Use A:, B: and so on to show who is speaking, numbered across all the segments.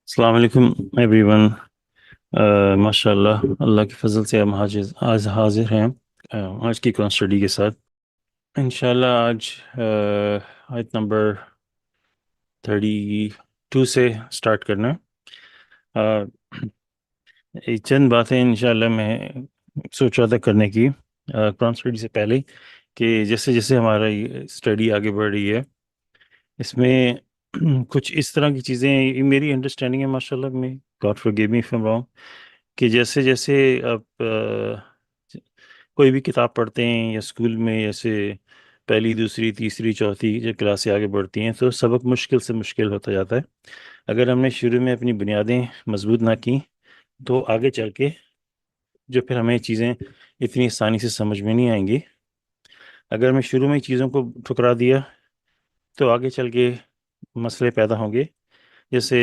A: السلام علیکم every one. ماشاء اللہ، اللہ کے فضل سے ہم آج حاضر ہیں آج کی قرآن اسٹڈی کے ساتھ۔ انشاءاللہ آج آیت نمبر 32 سے سٹارٹ کرنا ہے۔ یہ چند باتیں انشاءاللہ میں سوچ رہا تھا کرنے کی قرآن اسٹڈی سے پہلے، کہ جیسے جیسے ہمارا یہ اسٹڈی آگے بڑھ رہی ہے، اس میں کچھ اس طرح کی چیزیں، یہ میری انڈرسٹینڈنگ ہے ماشاءاللہ، میں God forgive me if I am wrong, کہ جیسے جیسے آپ کوئی بھی کتاب پڑھتے ہیں یا اسکول میں جیسے پہلی دوسری تیسری چوتھی جو کلاسیں آگے بڑھتی ہیں تو سبق مشکل سے مشکل ہوتا جاتا ہے۔ اگر ہم نے شروع میں اپنی بنیادیں مضبوط نہ کیں تو آگے چل کے جو پھر ہمیں چیزیں اتنی آسانی سے سمجھ میں نہیں آئیں گی۔ اگر ہمیں شروع میں چیزوں کو ٹھکرا دیا تو آگے چل کے مسئلے پیدا ہوں گے۔ جیسے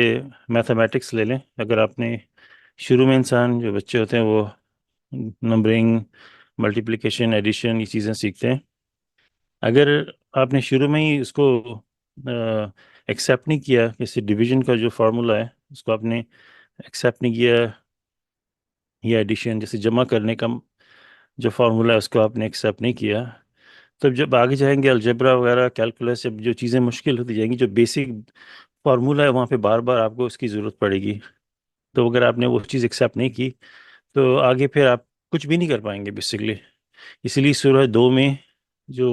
A: میتھمیٹکس لے لیں، اگر آپ نے شروع میں انسان جو بچے ہوتے ہیں وہ نمبرنگ، ملٹیپلیکیشن، ایڈیشن، یہ چیزیں سیکھتے ہیں، اگر آپ نے شروع میں ہی اس کو ایکسیپٹ نہیں کیا، جیسے ڈویژن کا جو فارمولا ہے اس کو آپ نے ایکسیپٹ نہیں کیا، یا ایڈیشن جیسے جمع کرنے کا جو فارمولا ہے اس کو آپ نے ایکسیپٹ نہیں کیا، تو جب آگے جائیں گے الجبرا وغیرہ کیلکولس، جب جو چیزیں مشکل ہوتی جائیں گی، جو بیسک فارمولا ہے وہاں پہ بار بار آپ کو اس کی ضرورت پڑے گی، تو اگر آپ نے وہ چیز ایکسیپٹ نہیں کی تو آگے پھر آپ کچھ بھی نہیں کر پائیں گے بیسکلی۔ اسی لیے سورہ 2 میں جو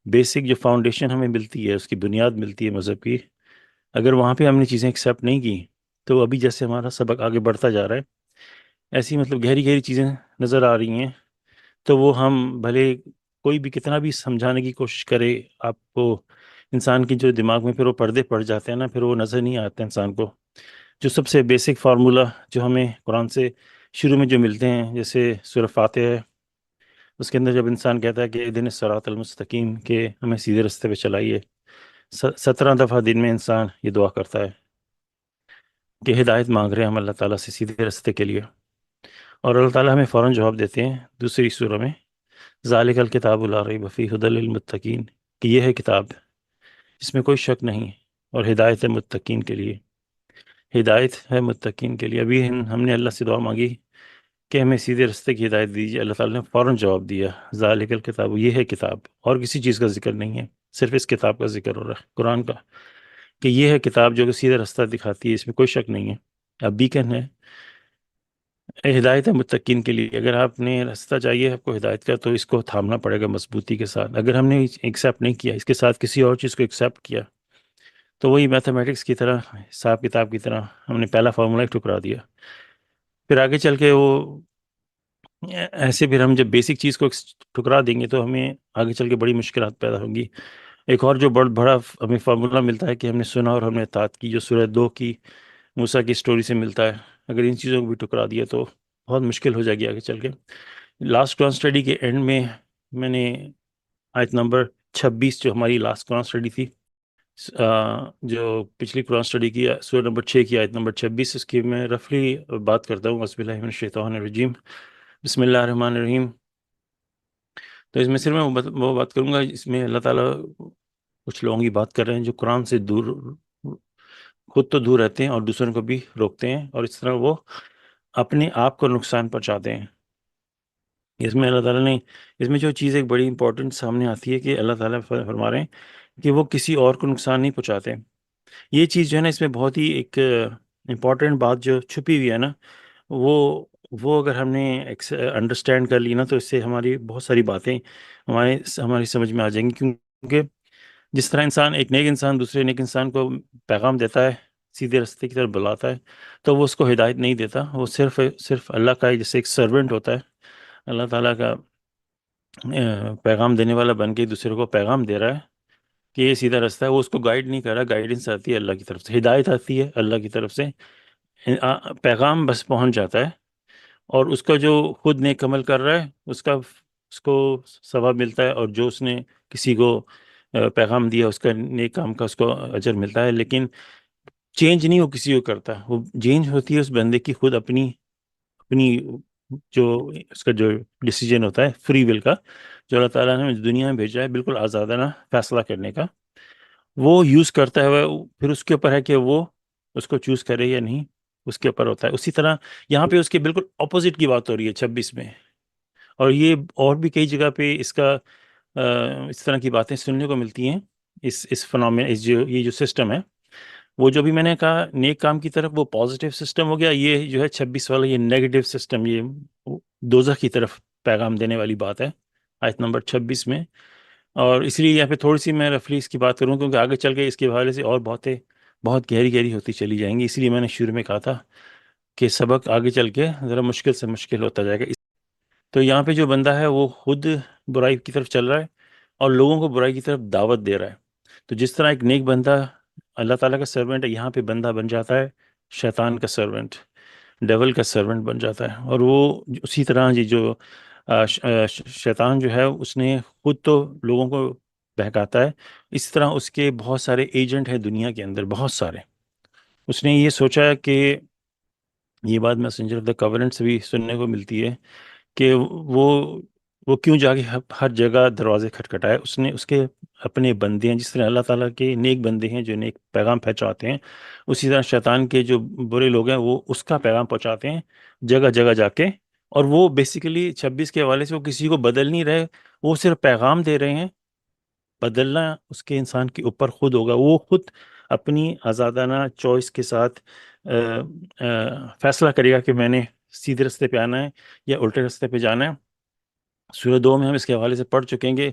A: بیسک جو فاؤنڈیشن ہمیں ملتی ہے، اس کی بنیاد ملتی ہے مذہب کی، اگر وہاں پہ ہم نے چیزیں ایکسیپٹ نہیں کی تو ابھی جیسے ہمارا سبق آگے بڑھتا جا رہا ہے، ایسی مطلب گہری گہری چیزیں نظر آ رہی ہیں، تو وہ ہم بھلے کوئی بھی کتنا بھی سمجھانے کی کوشش کرے آپ کو، انسان کی جو دماغ میں پھر وہ پردے پڑ جاتے ہیں نا، پھر وہ نظر نہیں آتے انسان کو۔ جو سب سے بیسک فارمولا جو ہمیں قرآن سے شروع میں جو ملتے ہیں، جیسے سورہ فاتحہ ہے، اس کے اندر جب انسان کہتا ہے کہ اہدنا الصراط المستقیم، کہ ہمیں سیدھے راستے پہ چلائیے، 17 دفعہ دن میں انسان یہ دعا کرتا ہے کہ ہدایت مانگ رہے ہیں ہم اللہ تعالیٰ سے سیدھے راستے کے لیے، اور اللہ تعالیٰ ہمیں فوراً جواب دیتے ہیں دوسری سورہ میں، ذالک الکتاب لا ریب فیہ ہدی للمتقین، کہ یہ ہے کتاب، اس میں کوئی شک نہیں، اور ہدایت ہے متقین کے لیے، ہدایت ہے متقین کے لیے۔ ابھی ہم نے اللہ سے دعا مانگی کہ ہمیں سیدھے راستے کی ہدایت دیجیے، اللہ تعالیٰ نے فوراً جواب دیا، ذالک الکتاب، یہ ہے کتاب، اور کسی چیز کا ذکر نہیں ہے، صرف اس کتاب کا ذکر ہو رہا ہے، قرآن کا، کہ یہ ہے کتاب جو کہ سیدھا راستہ دکھاتی ہے، اس میں کوئی شک نہیں ہے۔ اب بیکن ہے، ہدایت ہے متقین کے لیے۔ اگر آپ نے راستہ چاہیے آپ کو ہدایت کا، تو اس کو تھامنا پڑے گا مضبوطی کے ساتھ۔ اگر ہم نے ایکسیپٹ نہیں کیا، اس کے ساتھ کسی اور چیز کو ایکسیپٹ کیا، تو وہی میتھمیٹکس کی طرح، حساب کتاب کی طرح، ہم نے پہلا فارمولا ہی ٹھکرا دیا، پھر آگے چل کے وہ ایسے، پھر ہم جب بیسک چیز کو ٹھکرا دیں گے تو ہمیں آگے چل کے بڑی مشکلات پیدا ہوں گی۔ ایک اور جو بڑا ہمیں فارمولا ملتا ہے کہ ہم نے سنا اور ہم نے اطاعت کی، جو سورہ 2 کی موسیٰ کی سٹوری سے ملتا ہے، اگر ان چیزوں کو بھی ٹکرا دیا تو بہت مشکل ہو جائے گی آگے چل کے۔ لاسٹ قرآن اسٹڈی کے اینڈ میں میں نے آیت نمبر 26، جو ہماری لاسٹ قرآن اسٹڈی تھی، جو پچھلی قرآن اسٹڈی کی سورہ نمبر 6 کی آیت نمبر 26، اس کی میں رفلی بات کرتا ہوں۔ اعوذ باللہ من الشیطان الرجیم، بسم اللہ الرحمن الرحیم۔ تو اس میں صرف میں وہ بات کروں گا، اس میں اللہ تعالیٰ کچھ لوگوں کی بات کر رہے ہیں جو قرآن سے دور، خود تو دور رہتے ہیں اور دوسروں کو بھی روکتے ہیں، اور اس طرح وہ اپنے آپ کو نقصان پہنچاتے ہیں۔ اس میں اللہ تعالیٰ نے، اس میں جو چیز ایک بڑی امپورٹنٹ سامنے آتی ہے، کہ اللہ تعالیٰ فرما رہے ہیں کہ وہ کسی اور کو نقصان نہیں پہنچاتے۔ یہ چیز جو ہے نا، اس میں بہت ہی ایک امپورٹنٹ بات جو چھپی ہوئی ہے نا، وہ اگر ہم نے انڈرسٹینڈ کر لی نا، تو اس سے ہماری بہت ساری باتیں ہماری سمجھ میں آ جائیں گی، کیونکہ جس طرح ایک نیک انسان دوسرے نیک انسان کو پیغام دیتا ہے، سیدھے راستے کی طرف بلاتا ہے، تو وہ اس کو ہدایت نہیں دیتا، وہ صرف اللہ کا جیسے ایک سرونٹ ہوتا ہے، اللہ تعالیٰ کا پیغام دینے والا بن کے دوسرے کو پیغام دے رہا ہے کہ یہ سیدھا راستہ ہے، وہ اس کو گائیڈ نہیں کر رہا، گائیڈنس آتی ہے اللہ کی طرف سے، ہدایت آتی ہے اللہ کی طرف سے، پیغام بس پہنچ جاتا ہے، اور اس کا جو خود نیک عمل کر رہا ہے اس کو ثواب ملتا ہے، اور جو اس نے کسی کو پیغام دیا اس کا نیک کام کا اس کو اجر ملتا ہے، لیکن چینج نہیں وہ کسی کو کرتا، وہ چینج ہوتی ہے اس بندے کی خود اپنی جو اس کا جو ڈیسیجن ہوتا ہے فری ول کا، جو اللہ تعالیٰ نے دنیا میں بھیجا ہے بالکل آزادانہ فیصلہ کرنے کا، وہ یوز کرتا ہے، پھر اس کے اوپر ہے کہ وہ اس کو چوز کرے یا نہیں اس کے اوپر ہوتا ہے. اسی طرح یہاں پہ اس کے بالکل اپوزٹ کی بات ہو رہی ہے 26 میں. اور یہ اور بھی کئی جگہ پہ اس کا اس طرح کی باتیں سننے کو ملتی ہیں. اس فنومین اس جو یہ جو سسٹم ہے وہ جو بھی میں نے کہا نیک کام کی طرف وہ پازیٹیو سسٹم ہو گیا. یہ جو ہے 26 والا یہ نیگیٹو سسٹم, یہ دوزخ کی طرف پیغام دینے والی بات ہے آیت نمبر 26 میں. اور اس لیے یہاں پہ تھوڑی سی میں رفلی اس کی بات کروں کیونکہ آگے چل کے اس کے حوالے سے اور بہت گہری گہری ہوتی چلی جائیں گی. اس لیے میں نے شروع میں کہا تھا کہ سبق آگے چل کے ذرا مشکل سے مشکل ہوتا جائے گا. تو یہاں پہ جو بندہ ہے وہ خود برائی کی طرف چل رہا ہے اور لوگوں کو برائی کی طرف دعوت دے رہا ہے. تو جس طرح ایک نیک بندہ اللہ تعالیٰ کا سرونٹ ہے, یہاں پہ بندہ بن جاتا ہے شیطان کا سرونٹ, ڈیول کا سرونٹ بن جاتا ہے. اور وہ اسی طرح جو شیطان جو ہے اس نے خود تو لوگوں کو بہکاتا ہے, اسی طرح اس کے بہت سارے ایجنٹ ہیں دنیا کے اندر, بہت سارے. اس نے یہ سوچا کہ یہ بات میسنجر آف دا کورنٹ سے بھی سننے کو ملتی ہے کہ وہ کیوں جا کے ہر جگہ دروازے کھٹکھٹائے. اس نے اس کے اپنے بندے ہیں, جس طرح اللہ تعالیٰ کے نیک بندے ہیں جو نیک پیغام پہنچاتے ہیں, اسی طرح شیطان کے جو برے لوگ ہیں وہ اس کا پیغام پہنچاتے ہیں جگہ جگہ جا کے. اور وہ بیسیکلی 26 کے حوالے سے وہ کسی کو بدل نہیں رہے, وہ صرف پیغام دے رہے ہیں. بدلنا اس کے انسان کے اوپر خود ہوگا, وہ خود اپنی آزادانہ چوائس کے ساتھ فیصلہ کرے گا کہ میں نے سیدھے رستے پہ آنا ہے یا الٹے رستے پہ جانا ہے. سورہ 2 میں ہم اس کے حوالے سے پڑھ چکیں گے.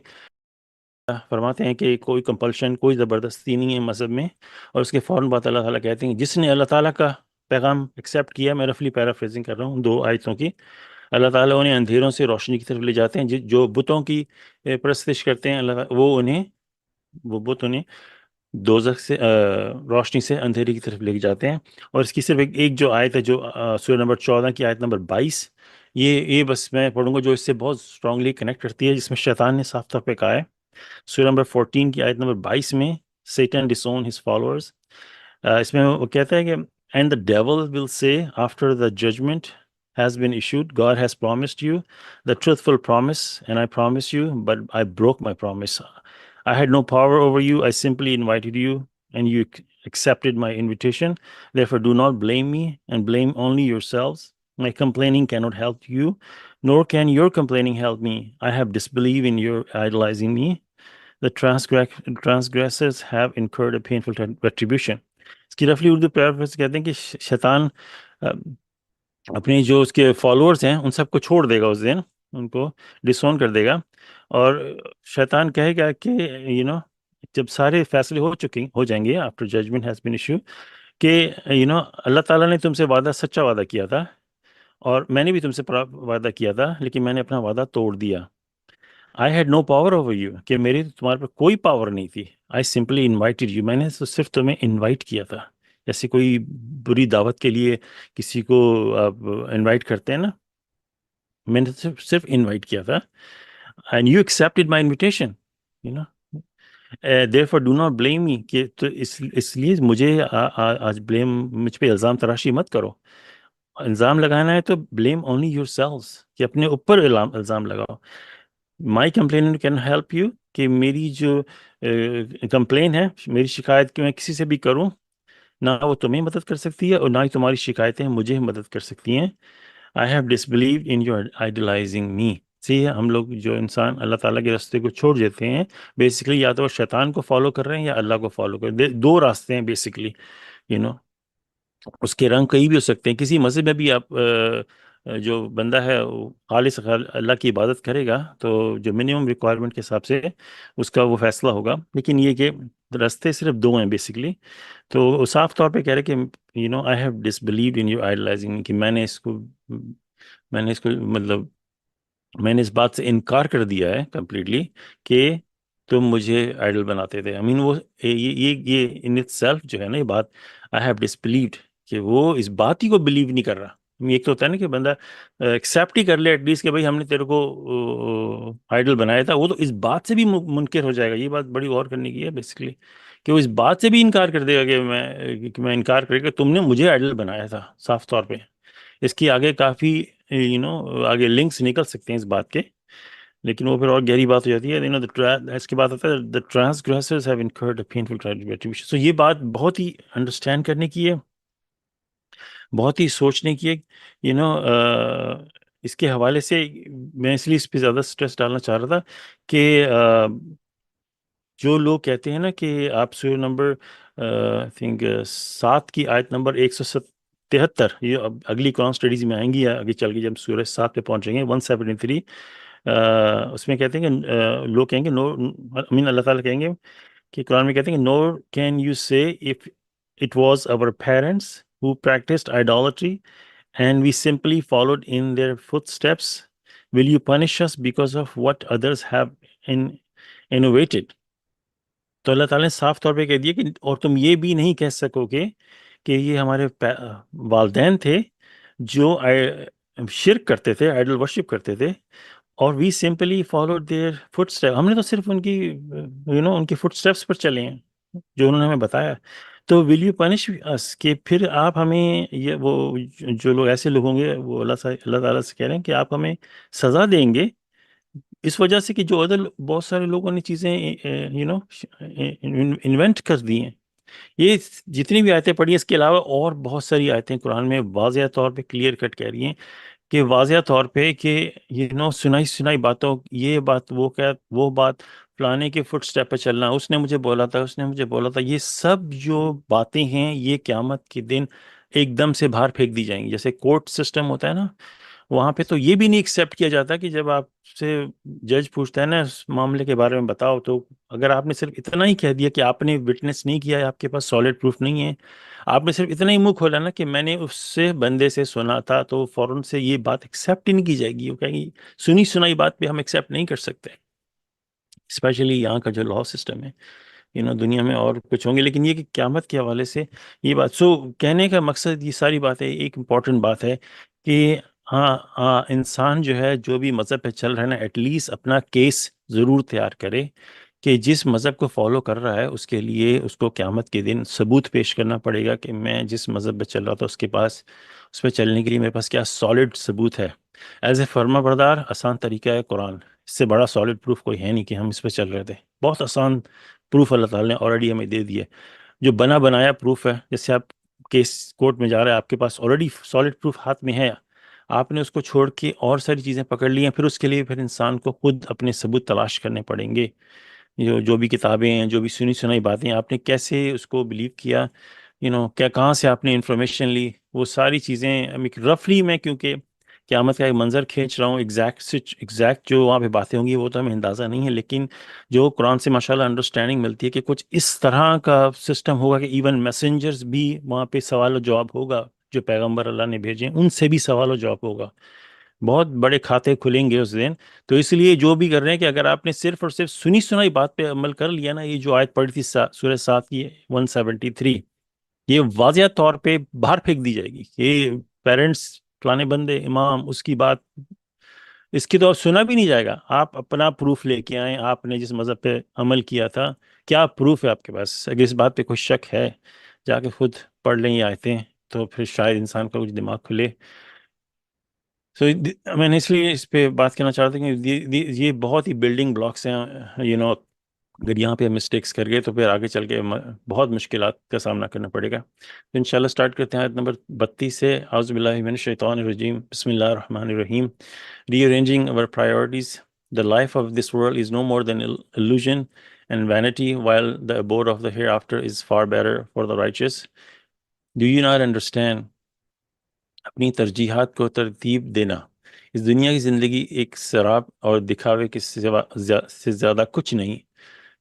A: فرماتے ہیں کہ کوئی کمپلشن, کوئی زبردستی نہیں ہے مذہب میں. اور اس کے فوراً بعد اللہ تعالیٰ کہتے ہیں جس نے اللہ تعالیٰ کا پیغام ایکسیپٹ کیا, میں رفلی پیرافریزنگ کر رہا ہوں 2 آیتوں کی, اللہ تعالیٰ انہیں اندھیروں سے روشنی کی طرف لے جاتے ہیں. جو بتوں کی پرستش کرتے ہیں اللہ تعالیٰ, وہ بت انہیں دوزخ سے روشنی سے اندھیرے کی طرف لے کے جاتے ہیں. اور اس کی صرف ایک جو آیت ہے جو سورہ نمبر 14 کی آیت نمبر 22, یہ بس میں پڑھوں گا جو اس سے بہت اسٹرانگلی کنیکٹ کرتی ہے, جس میں شیطان نے صاف طور پہ کہا ہے سورہ نمبر 14 کی آیت نمبر 22 میں, Satan disown his followers. اس میں وہ کہتا ہے کہ and the devil will say after the judgment has been issued, God has promised you the truthful promise and I promise you, but I broke my promise. I had no power over you. I simply invited you and you accepted my invitation. Therefore, do not blame me and blame only yourselves. My complaining cannot help you, nor can your complaining help me. I have disbelieved in your idolizing me. The transgressors have incurred a painful retribution. اس کی رفلی Urdu paraphrase کہتے ہیں کہ شیطان اپنے جو اس کے followers ہیں ان سب کو چھوڑ دے گا اس دن, ان کو ڈسون کر دے گا. اور شیطان کہے گا کہ جب سارے فیصلے ہو جائیں گے after judgement has been issue, کہ اللہ تعالیٰ نے تم سے سچا وعدہ کیا تھا اور میں نے بھی تم سے وعدہ کیا تھا, لیکن میں نے اپنا وعدہ توڑ دیا. I had no power over you, کہ میری تمہارے پر کوئی پاور نہیں تھی. I simply invited you, میں نے صرف تمہیں انوائٹ کیا تھا. جیسے کوئی بری دعوت کے لیے کسی کو آپ انوائٹ کرتے ہیں نا, میں نے صرف انوائٹ کیا تھا. And you accepted my invitation, therefore do not blame me, کہ تو اس لیے مجھے آج مجھ پہ الزام تراشی مت کرو. الزام لگانا ہے تو blame only yourselves, کہ اپنے اوپر الزام لگاؤ. My complaint can help you, کہ میری جو کمپلین ہے, میری شکایت کہ میں کسی سے بھی کروں, نہ وہ تمہیں مدد کر سکتی ہے اور نہ ہی تمہاری شکایتیں مجھے مدد کر سکتی ہیں. I have disbelieved in your idolizing me. ہم لوگ جو انسان اللہ تعالیٰ کے راستے کو چھوڑ دیتے ہیں, بیسکلی یا تو وہ شیطان کو فالو کر رہے ہیں یا اللہ کو فالو کر رہے ہیں. 2 راستے ہیں بیسکلی, اس کے رنگ کئی بھی ہو سکتے ہیں. کسی مذہب میں بھی آپ جو بندہ ہے وہ خالص اللہ کی عبادت کرے گا تو جو منیمم ریکوائرمنٹ کے حساب سے اس کا وہ فیصلہ ہوگا. لیکن یہ کہ راستے صرف 2 ہیں بیسکلی. تو وہ صاف طور پہ کہہ رہے کہ I have disbelieved in your idolizing, کہ میں نے اس کو مطلب میں نے اس بات سے انکار کر دیا ہے کمپلیٹلی کہ تم مجھے آئیڈل بناتے تھے. وہ یہ ان اٹ سیلف جو ہے نا, یہ بات I have disbelieved, کہ وہ اس بات ہی کو بلیو نہیں کر رہا. ایک تو ہوتا ہے نا کہ بندہ ایکسیپٹ ہی کر لے ایٹ لیسٹ کہ بھائی ہم نے تیرے کو آئیڈل بنایا تھا, وہ تو اس بات سے بھی منکر ہو جائے گا. یہ بات بڑی غور کرنے کی ہے بیسکلی, کہ وہ اس بات سے بھی انکار کر دے گا کہ میں انکار کرے گا کہ تم نے مجھے آئیڈل بنایا تھا صاف طور پہ. اس کی آگے کافی آگے لنکس نکل سکتے ہیں اس بات کے, لیکن وہ پھر اور گہری بات ہو جاتی ہے. اس کے بعد آتا ہے the transgressors have incurred a painful retribution. So یہ بات بہت ہی انڈرسٹینڈ کرنے کی ہے. بہت ہی سوچنے کی ایک یو نو اس کے حوالے سے میں اس لیے اس پہ زیادہ سٹریس ڈالنا چاہ رہا تھا کہ جو لوگ کہتے ہیں نا کہ آپ سورہ نمبر تھنک 7 کی آیت نمبر 173، یہ اب اگلی قرآن اسٹڈیز میں آئیں گی یا آگے چل کے جب سورہ 7 پہ پہنچیں گے 173، اس میں کہتے ہیں کہ لوگ کہیں گے نو، امین اللہ تعالیٰ کہیں گے کہ قرآن میں کہتے ہیں کہ نور کین یو سے if it was our parents who practiced idolatry and we simply followed in their footsteps, will you punish us because of what others have in innovated؟ تو اللہ تعالیٰ نے صاف طور پہ کہہ دیا کہ اور تم یہ بھی نہیں کہہ سکو گے کہ یہ ہمارے والدین تھے جو شرک کرتے تھے، آئیڈل ورشپ کرتے تھے، اور we simply follow their footstep, ہم نے تو صرف ان کی ان کی فٹ اسٹیپس پر چلے ہیں جو انہوں نے ہمیں بتایا۔ تو ول یو پنش اس، کہ پھر آپ ہمیں یہ وہ جو لوگ ایسے لوگ ہوں گے وہ اللہ تعالیٰ سے کہہ رہے ہیں کہ آپ ہمیں سزا دیں گے اس وجہ سے کہ جو ادھر بہت سارے لوگوں نے چیزیں انوینٹ کر دی ہیں۔ یہ جتنی بھی آیتیں پڑھی ہیں، اس کے علاوہ اور بہت ساری آیتیں قرآن میں واضح طور پہ کلیئر کٹ کہہ رہی ہیں کہ واضح طور پہ کہ سنائی سنائی باتوں، یہ بات وہ بات، فلانے کے فٹ اسٹیپ پہ چلنا، اس نے مجھے بولا تھا، اس نے مجھے بولا تھا، یہ سب جو باتیں ہیں یہ قیامت کے دن ایک دم سے باہر پھینک دی جائیں گی۔ جیسے کورٹ سسٹم ہوتا ہے نا، وہاں پہ تو یہ بھی نہیں ایکسیپٹ کیا جاتا کہ جب آپ سے جج پوچھتا ہے نا اس معاملے کے بارے میں بتاؤ، تو اگر آپ نے صرف اتنا ہی کہہ دیا کہ آپ نے وٹنس نہیں کیا ہے، آپ کے پاس سالڈ پروف نہیں ہے، آپ نے صرف اتنا ہی منہ کھولا نا کہ میں نے اس سے بندے سے سنا تھا، تو فوراً سے یہ بات ایکسیپٹ ہی نہیں کی جائے گی۔ وہ کہیں گی سنی سنائی بات پہ ہم ایکسیپٹ نہیں کر سکتے، اسپیشلی یہاں کا جو لا سسٹم ہے۔ دنیا میں اور کچھ ہوں گے، لیکن یہ کہ قیامت کے حوالے سے یہ بات کہنے کا مقصد، یہ ساری باتیں ایک امپورٹنٹ بات ہے کہ ہاں ہاں، انسان جو ہے جو بھی مذہب پہ چل رہا ہے نا، ایٹ لیسٹ اپنا کیس ضرور تیار کرے کہ جس مذہب کو فالو کر رہا ہے اس کے لیے اس کو قیامت کے دن ثبوت پیش کرنا پڑے گا کہ میں جس مذہب پہ چل رہا تھا اس پہ چلنے کے لیے میرے پاس کیا سالڈ ثبوت ہے۔ ایز اے فرما بردار آسان طریقہ ہے قرآن، اس سے بڑا سالڈ پروف کوئی ہے نہیں کہ ہم اس پہ چل رہے تھے۔ بہت آسان پروف اللہ تعالیٰ نے آلریڈی ہمیں دے دیا، جو بنا بنایا پروف ہے۔ جیسے آپ کیس کورٹ میں جا رہے ہیں، آپ کے پاس آلریڈی سالڈ پروف ہاتھ میں ہے، آپ نے اس کو چھوڑ کے اور ساری چیزیں پکڑ لی ہیں، پھر اس کے لیے پھر انسان کو خود اپنے ثبوت تلاش کرنے پڑیں گے۔ جو بھی کتابیں ہیں، جو بھی سنی سنائی باتیں، آپ نے کیسے اس کو بلیو کیا، کیا کہاں سے آپ نے انفارمیشن لی، وہ ساری چیزیں رفلی میں، کیونکہ قیامت کا ایک منظر کھینچ رہا ہوں، ایگزیکٹ جو وہاں پہ باتیں ہوں گی وہ تو ہمیں اندازہ نہیں ہے، لیکن جو قرآن سے ماشاءاللہ انڈرسٹینڈنگ ملتی ہے کہ کچھ اس طرح کا سسٹم ہوگا کہ ایون میسنجرز بھی وہاں پہ سوال و جواب ہوگا، جو پیغمبر اللہ نے بھیجے ان سے بھی سوال و جواب ہوگا، بہت بڑے کھاتے کھلیں گے اس دن۔ تو اس لیے جو بھی کر رہے ہیں کہ اگر آپ نے صرف اور صرف سنی سنائی بات پہ عمل کر لیا نا، یہ جو آیت پڑھی تھی سورہ 7 کی 173، یہ واضح طور پہ باہر پھینک دی جائے گی۔ یہ پیرنٹس، فلانے بندے، امام، اس کی بات، اس کی تو اب سنا بھی نہیں جائے گا۔ آپ اپنا پروف لے کے آئیں، آپ نے جس مذہب پہ عمل کیا تھا، کیا پروف ہے آپ کے پاس؟ اگر اس بات پہ کوئی شک ہے، جا کے خود پڑھ لیں یہ آیتیں، تو پھر شاید انسان کا کچھ دماغ کھلے۔ میں نے اس لیے اس پہ بات کرنا چاہتا ہوں کہ یہ بہت ہی بلڈنگ بلاکس ہیں، اگر یہاں پہ مسٹیکس کر گئے تو پھر آگے چل کے بہت مشکلات کا سامنا کرنا پڑے گا۔ تو انشاءاللہ سٹارٹ کرتے ہیں آیت نمبر 32 سے۔ اعوذ باللہ من الشیطان الرجیم، بسم اللہ الرحمن الرحیم۔ Rearranging our priorities, the life of this world is no more than illusion and vanity, while the abode of the hereafter is far better for the righteous. Do you not understand؟ اپنی ترجیحات کو ترتیب دینا، اس دنیا کی زندگی ایک سراب اور دکھاوے کے سے زیادہ کچھ نہیں،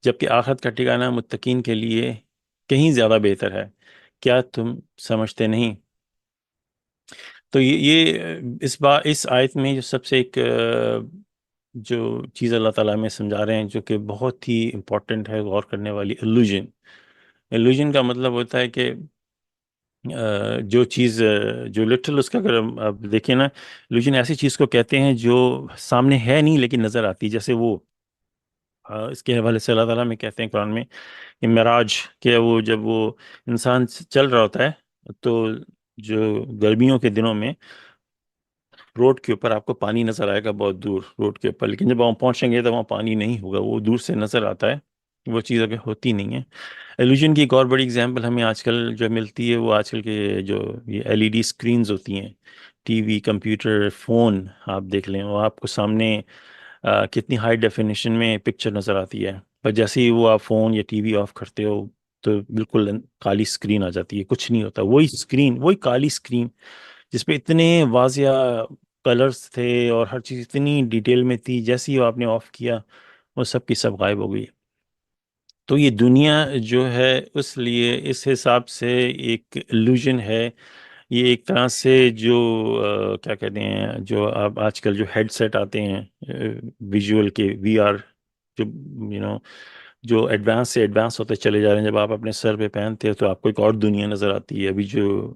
A: جبکہ آخرت کا ٹھکانہ متقین کے لیے کہیں زیادہ بہتر ہے۔ کیا تم سمجھتے نہیں؟ تو اس آیت میں جو سب سے ایک جو چیز اللہ تعالیٰ میں سمجھا رہے ہیں، جو کہ بہت ہی امپورٹنٹ ہے، غور کرنے والی، ایلوژن کا مطلب ہوتا ہے کہ جو چیز جو لٹرل اس کا اگر آپ دیکھیں نا، ایلوژن ایسی چیز کو کہتے ہیں جو سامنے ہے نہیں لیکن نظر آتی، جیسے وہ اس کے حوالے سے اللہ تعالیٰ میں کہتے ہیں قرآن میں کہ معراج، کہ وہ جب وہ انسان چل رہا ہوتا ہے تو جو گرمیوں کے دنوں میں روڈ کے اوپر آپ کو پانی نظر آئے گا بہت دور روڈ کے اوپر، لیکن جب وہاں پہنچیں گے تو وہاں پانی نہیں ہوگا، وہ دور سے نظر آتا ہے۔ وہ چیز اگر ہوتی نہیں ہے. ایلوژن کی ایک اور بڑی اگزامپل ہمیں آج کل جو ملتی ہے وہ آج کل کے جو یہ LED اسکرینز ہوتی ہیں، ٹی وی، کمپیوٹر، فون آپ دیکھ لیں، وہ آپ کو سامنے کتنی ہائی ڈیفینیشن میں پکچر نظر آتی ہے، پر جیسے ہی وہ آپ فون یا ٹی وی آف کرتے ہو تو بالکل کالی اسکرین آ جاتی ہے، کچھ نہیں ہوتا. وہی اسکرین، وہی کالی اسکرین جس پہ اتنے واضح کلرز تھے اور ہر چیز اتنی ڈیٹیل میں تھی، جیسے ہی آپ نے آف کیا وہ سب کی سب غائب ہو گئی. تو یہ دنیا جو ہے اس لیے اس حساب سے ایک illusion ہے. یہ ایک طرح سے جو کیا کہتے ہیں، جو اب آج کل جو ہیڈ سیٹ آتے ہیں ویژول کے VR، جو جو ایڈوانس سے ایڈوانس ہوتے چلے جا رہے ہیں، جب آپ اپنے سر پہ پہنتے ہو تو آپ کو ایک اور دنیا نظر آتی ہے. ابھی جو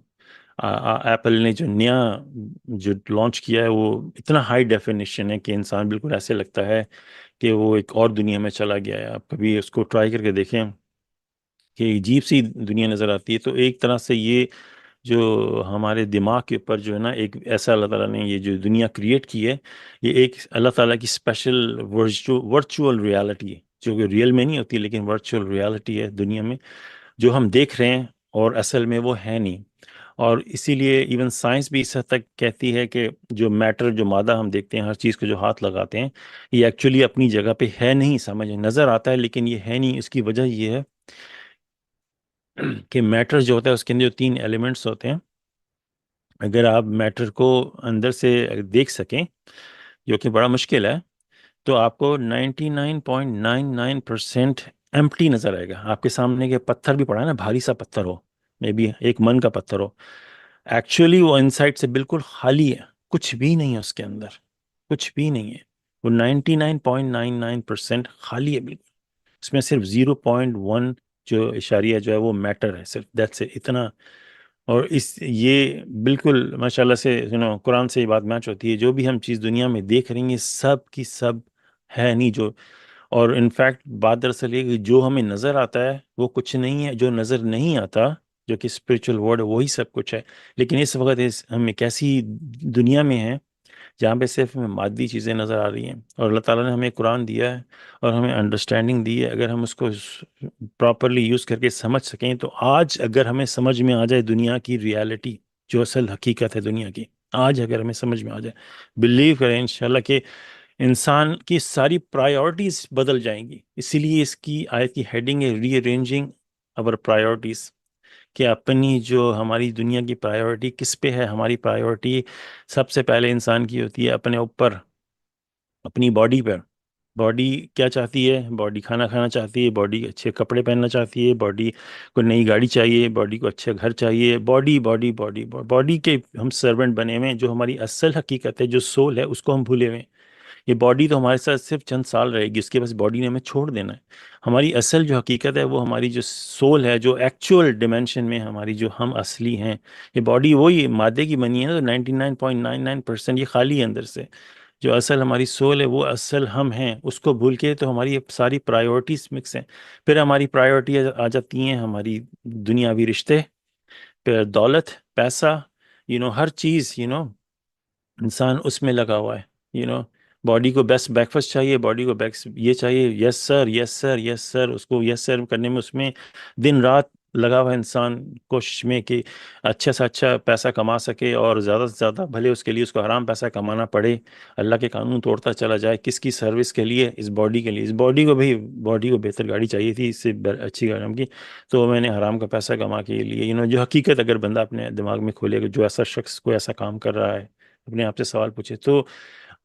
A: ایپل نے جو نیا جو لانچ کیا ہے وہ اتنا ہائی ڈیفینیشن ہے کہ انسان بالکل ایسے لگتا ہے کہ وہ ایک اور دنیا میں چلا گیا ہے. آپ کبھی اس کو ٹرائی کر کے دیکھیں کہ عجیب سی دنیا نظر آتی ہے. تو ایک طرح سے یہ جو ہمارے دماغ کے اوپر جو ہے نا، ایک ایسا اللہ تعالیٰ نے یہ جو دنیا کریٹ کی ہے، یہ ایک اللہ تعالیٰ کی اسپیشل ورچوئل ریالٹی ہے، جو کہ ریئل میں نہیں ہوتی لیکن ورچوئل ریالٹی ہے دنیا میں، جو ہم دیکھ رہے ہیں اور اصل میں وہ ہے نہیں. اور اسی لیے ایون سائنس بھی اس حد تک کہتی ہے کہ جو میٹر، جو مادہ ہم دیکھتے ہیں، ہر چیز کو جو ہاتھ لگاتے ہیں، یہ ایکچولی اپنی جگہ پہ ہے نہیں. سمجھ نظر آتا ہے لیکن یہ ہے نہیں. اس کی وجہ یہ ہے کہ میٹر جو ہوتا ہے اس کے اندر جو 3 ایلیمنٹس ہوتے ہیں، اگر آپ میٹر کو اندر سے دیکھ سکیں، جو کہ بڑا مشکل ہے، تو آپ کو 99.99% ایمپٹی نظر آئے گا. آپ کے سامنے کے پتھر بھی پڑا ہے نا، بھاری سا پتھر ہو، مے بی 1 من کا پتھر ہو، ایکچولی وہ انسائڈ سے بالکل خالی ہے، کچھ بھی نہیں ہے اس کے اندر، کچھ بھی نہیں ہے. وہ 99.99% خالی ہے بالکل. اس میں صرف 0.1 جو اشاریہ جو ہے وہ میٹر ہے، صرف دیٹس اتنا. اور یہ بالکل ماشاءاللہ سے قرآن سے یہ بات میچ ہوتی ہے. جو بھی ہم چیز دنیا میں دیکھ رہی ہیں سب کی سب ہے نہیں. جو اور انفیکٹ بات دراصل یہ کہ جو ہمیں نظر آتا ہے وہ کچھ نہیں ہے، جو نظر نہیں آتا جو کہ اسپریچول ورڈ ہے وہی سب کچھ ہے. لیکن اس وقت ہم ایک ایسی دنیا میں ہیں جہاں پہ صرف ہمیں مادی چیزیں نظر آ رہی ہیں، اور اللہ تعالیٰ نے ہمیں قرآن دیا ہے اور ہمیں انڈرسٹینڈنگ دی ہے. اگر ہم اس کو پراپرلی یوز کر کے سمجھ سکیں تو آج اگر ہمیں سمجھ میں آ جائے دنیا کی ریالٹی، جو اصل حقیقت ہے دنیا کی، آج اگر ہمیں سمجھ میں آ جائے، بلیو کریں انشاءاللہ کہ انسان کی ساری پرائیورٹیز بدل جائیں گی. اسی لیے اس کی آیت کی ہیڈنگ ہے ری ارینجنگ اور پرائیورٹیز، کہ اپنی جو ہماری دنیا کی پرائیورٹی کس پہ ہے. ہماری پرائیورٹی سب سے پہلے انسان کی ہوتی ہے اپنے اوپر، اپنی باڈی پر. باڈی کیا چاہتی ہے؟ باڈی کھانا کھانا چاہتی ہے، باڈی اچھے کپڑے پہننا چاہتی ہے، باڈی کو نئی گاڑی چاہیے، باڈی کو اچھا گھر چاہیے. باڈی باڈی باڈی باڈی کے ہم سرونٹ بنے ہوئے ہیں. جو ہماری اصل حقیقت ہے، جو سول ہے، اس کو ہم بھولے ہوئے ہیں. یہ باڈی تو ہمارے ساتھ صرف چند سال رہے گی، اس کے بعد باڈی نے ہمیں چھوڑ دینا ہے. ہماری اصل جو حقیقت ہے وہ ہماری جو سول ہے، جو ایکچوئل ڈیمینشن میں ہماری جو ہم اصلی ہیں. یہ باڈی وہی مادے کی بنی ہے، تو 99.99% یہ خالی ہے اندر سے. جو اصل ہماری سول ہے، وہ اصل ہم ہیں، اس کو بھول کے تو ہماری ساری پرائیورٹیز مکس ہیں. پھر ہماری پرائیورٹی آ جاتی ہیں ہماری دنیاوی رشتے، پھر دولت، پیسہ، ہر چیز، انسان اس میں لگا ہوا ہے. باڈی کو بیسٹ بریک فاسٹ چاہیے، باڈی کو بیسٹ یہ چاہیے، یس سر یس سر یس سر، اس کو یس سر کرنے میں اس میں دن رات لگا ہوا ہے انسان، کوشش میں کہ اچھا سے اچھا پیسہ کما سکے، اور زیادہ سے زیادہ بھلے اس کے لیے اس کو حرام پیسہ کمانا پڑے، اللہ کے قانون توڑتا چلا جائے. کس کی سروس کے لیے؟ اس باڈی کے لیے. اس باڈی کو باڈی کو بہتر گاڑی چاہیے تھی، اس سے اچھی گاڑی کی، تو میں نے حرام کا پیسہ کما کے لیے. جو حقیقت اگر بندہ اپنے دماغ میں کھولے گا، جو ایسا شخص کوئی ایسا کام کر رہا ہے، اپنے آپ سے سوال پوچھے، تو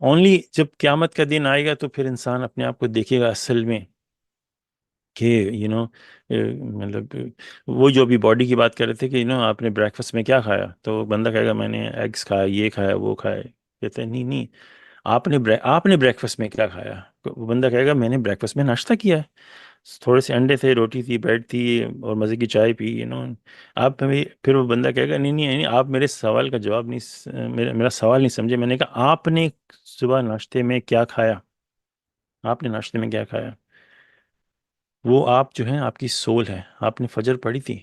A: اونلی جب قیامت کا دن آئے گا تو پھر انسان اپنے آپ کو دیکھے گا اصل میں کہ مطلب وہ جو بھی باڈی کی بات کر رہے تھے کہ آپ نے بریک فاسٹ میں کیا کھایا، تو بندہ کہے گا میں نے ایگز کھایا، یہ کھایا، وہ کھایا. کہتے ہیں نہیں نہیں، آپ نے بریک فاسٹ میں کیا کھایا؟ وہ بندہ کہے گا میں نے بریک فاسٹ میں ناشتہ کیا ہے، تھوڑے سے انڈے تھے، روٹی تھی، بریڈ تھی، اور مزے کی چائے پی. آپ پھر وہ بندہ کہے گا نہیں نہیں نہیں، آپ میرے سوال کا جواب نہیں، میرا سوال نہیں سمجھے. میں نے کہا آپ نے صبح ناشتے میں کیا کھایا؟ آپ نے ناشتے میں کیا کھایا؟ وہ آپ جو ہیں آپ کی سول ہے. آپ نے فجر پڑھی تھی،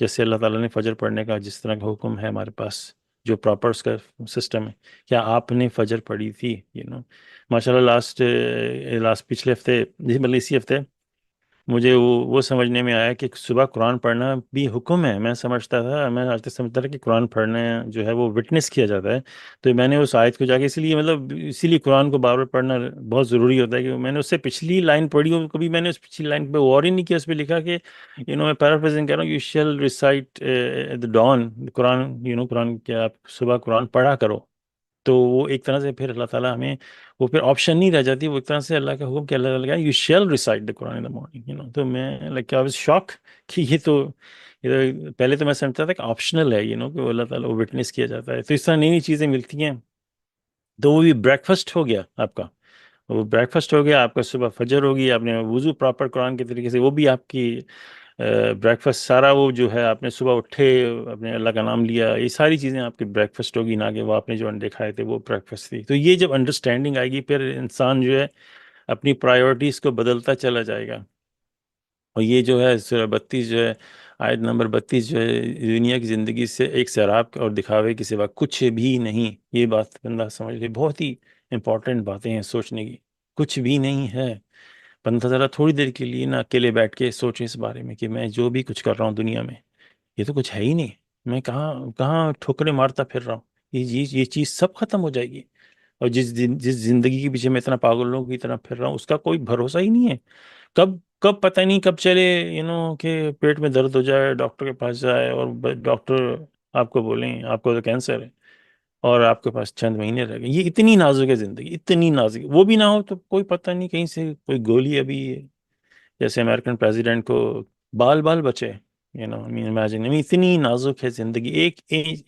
A: جیسے اللہ تعالیٰ نے فجر پڑھنے کا جس طرح کا حکم ہے ہمارے پاس، جو پراپر اس کا سسٹم ہے، کیا آپ نے فجر پڑھی تھی؟ ماشاء اللہ لاسٹ پچھلے ہفتے، جی مطلب اسی ہفتے مجھے وہ سمجھنے میں آیا کہ صبح قرآن پڑھنا بھی حکم ہے. میں سمجھتا تھا، میں آج تک سمجھتا تھا کہ قرآن پڑھنا جو ہے وہ وٹنس کیا جاتا ہے. تو میں نے اس آیت کو جا کے اسی لیے قرآن کو بار بار پڑھنا بہت ضروری ہوتا ہے کہ میں نے اس سے پچھلی لائن پڑھی اور کبھی میں نے اس پچھلی لائن پہ غور ہی نہیں کیا. اس پہ لکھا کہ میں پیرافریزنگ کر رہا ہوں، you shall recite at the dawn Quran. Quran کہ آپ صبح قرآن پڑھا کرو. تو وہ ایک طرح سے پھر اللہ تعالیٰ ہمیں وہ پھر آپشن نہیں رہ جاتی، وہ ایک طرح سے اللہ کا حکم کہ اللہ تعالیٰ you shall recite the Quran in the morning. تو میں لائک آئی واز شاک کہ پہلے تو میں سمجھتا تھا کہ آپشنل ہے کہ وہ اللہ تعالیٰ وہ وٹنس کیا جاتا ہے. تو اس طرح نئی نئی چیزیں ملتی ہیں. تو وہ بھی بریک فاسٹ ہو گیا آپ کا، وہ بریک فاسٹ ہو گیا آپ کا. صبح فجر ہوگی، آپ نے وضو پراپر قرآن کے طریقے سے، وہ بھی آپ کی بریک فاسٹ. سارا وہ جو ہے آپ نے صبح اٹھے، اپنے اللہ کا نام لیا، یہ ساری چیزیں آپ کی بریک فاسٹ ہوگی. نہ کہ وہ آپ نے جو انڈے کھائے تھے وہ بریک فاسٹ تھی. تو یہ جب انڈرسٹینڈنگ آئے گی پھر انسان جو ہے اپنی پرائیورٹیز کو بدلتا چلا جائے گا. اور یہ جو ہے سورہ 32 جو ہے، آیت نمبر 32 جو ہے، دنیا کی زندگی سے ایک سیراب اور دکھاوے کے سوا کچھ بھی نہیں. یہ بات بندہ سمجھ لے، بہت ہی امپورٹنٹ باتیں ہیں سوچنے کی. کچھ بھی نہیں ہے. بندہ ذرا تھوڑی دیر کے لیے نا اکیلے بیٹھ کے سوچے اس بارے میں کہ میں جو بھی کچھ کر رہا ہوں دنیا میں، یہ تو کچھ ہے ہی نہیں. میں کہاں کہاں ٹھوکریں مارتا پھر رہا ہوں. یہ چیز سب ختم ہو جائے گی. اور جس زندگی کے پیچھے میں اتنا پاگلوں کی طرح پھر رہا ہوں، اس کا کوئی بھروسہ ہی نہیں ہے. کب کب پتہ نہیں کب چلے کہ پیٹ میں درد ہو جائے، ڈاکٹر کے پاس جائے اور ڈاکٹر آپ کو بولیں آپ کو تو کینسر ہے اور آپ کے پاس چند مہینے رہ گئے. یہ اتنی نازک ہے زندگی، اتنی نازک. وہ بھی نہ ہو تو کوئی پتہ نہیں، کہیں سے کوئی گولی ابھی جیسے امریکن پریزیڈنٹ کو بال بال بچے. امیجن اتنی نازک ہے زندگی.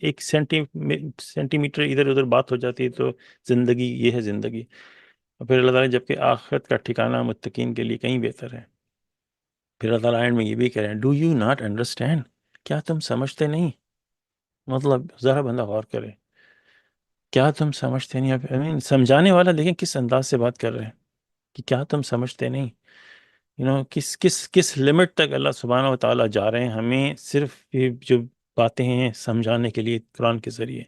A: ایک سینٹی میٹر ادھر ادھر بات ہو جاتی ہے تو زندگی، یہ ہے زندگی. اور پھر اللہ تعالیٰ جبکہ آخرت کا ٹھکانہ متقین کے لیے کہیں بہتر ہے. پھر اللہ تعالیٰ اینڈ میں یہ بھی کہہ رہے ہیں، ڈو یو ناٹ انڈرسٹینڈ؟ کیا تم سمجھتے نہیں؟ مطلب ذرا بندہ غور کرے، کیا تم سمجھتے نہیں؟ سمجھانے والا دیکھیں کس انداز سے بات کر رہے ہیں کہ کیا تم سمجھتے نہیں. کس لمٹ تک اللہ سبحانہ و تعالیٰ جا رہے ہیں ہمیں صرف یہ جو باتیں ہیں سمجھانے کے لیے قرآن کے ذریعے.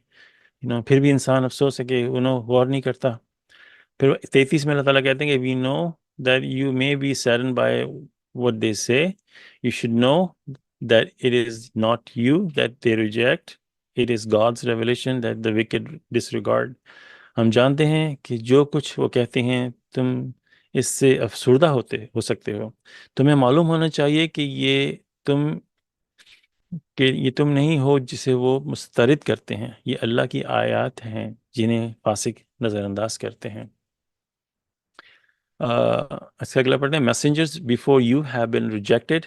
A: پھر بھی انسان افسوس ہے کہ غور نہیں کرتا. پھر 33 میں اللہ تعالیٰ کہتے ہیں کہ we know that you may be saddened by what they say, you should know that it is not you that they reject, it is God's revelation that the wicked disregard. ہم جانتے ہیں کہ جو کچھ وہ کہتے ہیں تم اس سے افسردہ ہو سکتے ہو. تمہیں معلوم ہونا چاہیے کہ یہ تم نہیں ہو جسے وہ مسترد کرتے ہیں. یہ اللہ کی آیات ہیں جنہیں فاسق نظر انداز کرتے ہیں. اس کا اگلا پڑھتے ہیں، messengers before you have been rejected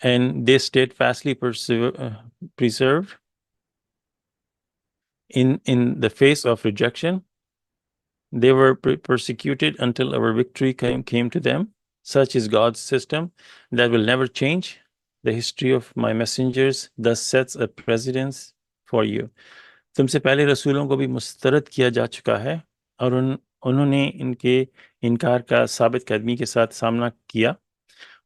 A: and they steadfastly preserved in the face of rejection. They were persecuted until our victory came to them. Such is God's system that will never change. The history of my messengers thus sets a precedence for you. تم سے پہلے رسولوں کو بھی مسترد کیا جا چکا ہے اور انہوں نے ان کے انکار کا ثابت قدمی کے ساتھ سامنا کیا.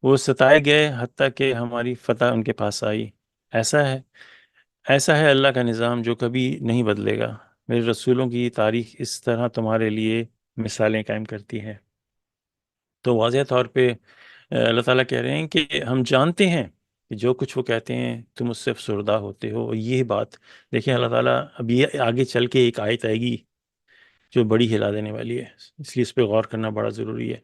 A: وہ ستائے گئے حتیٰ کہ ہماری فتح ان کے پاس آئی. ایسا ہے اللہ کا نظام جو کبھی نہیں بدلے گا. میرے رسولوں کی تاریخ اس طرح تمہارے لیے مثالیں قائم کرتی ہے. تو واضح طور پہ اللہ تعالیٰ کہہ رہے ہیں کہ ہم جانتے ہیں کہ جو کچھ وہ کہتے ہیں تم اس سے افسردہ ہوتے ہو. اور یہ بات دیکھیں، اللہ تعالیٰ اب یہ آگے چل کے ایک آیت آئے گی جو بڑی ہلا دینے والی ہے، اس لیے اس پہ غور کرنا بڑا ضروری ہے.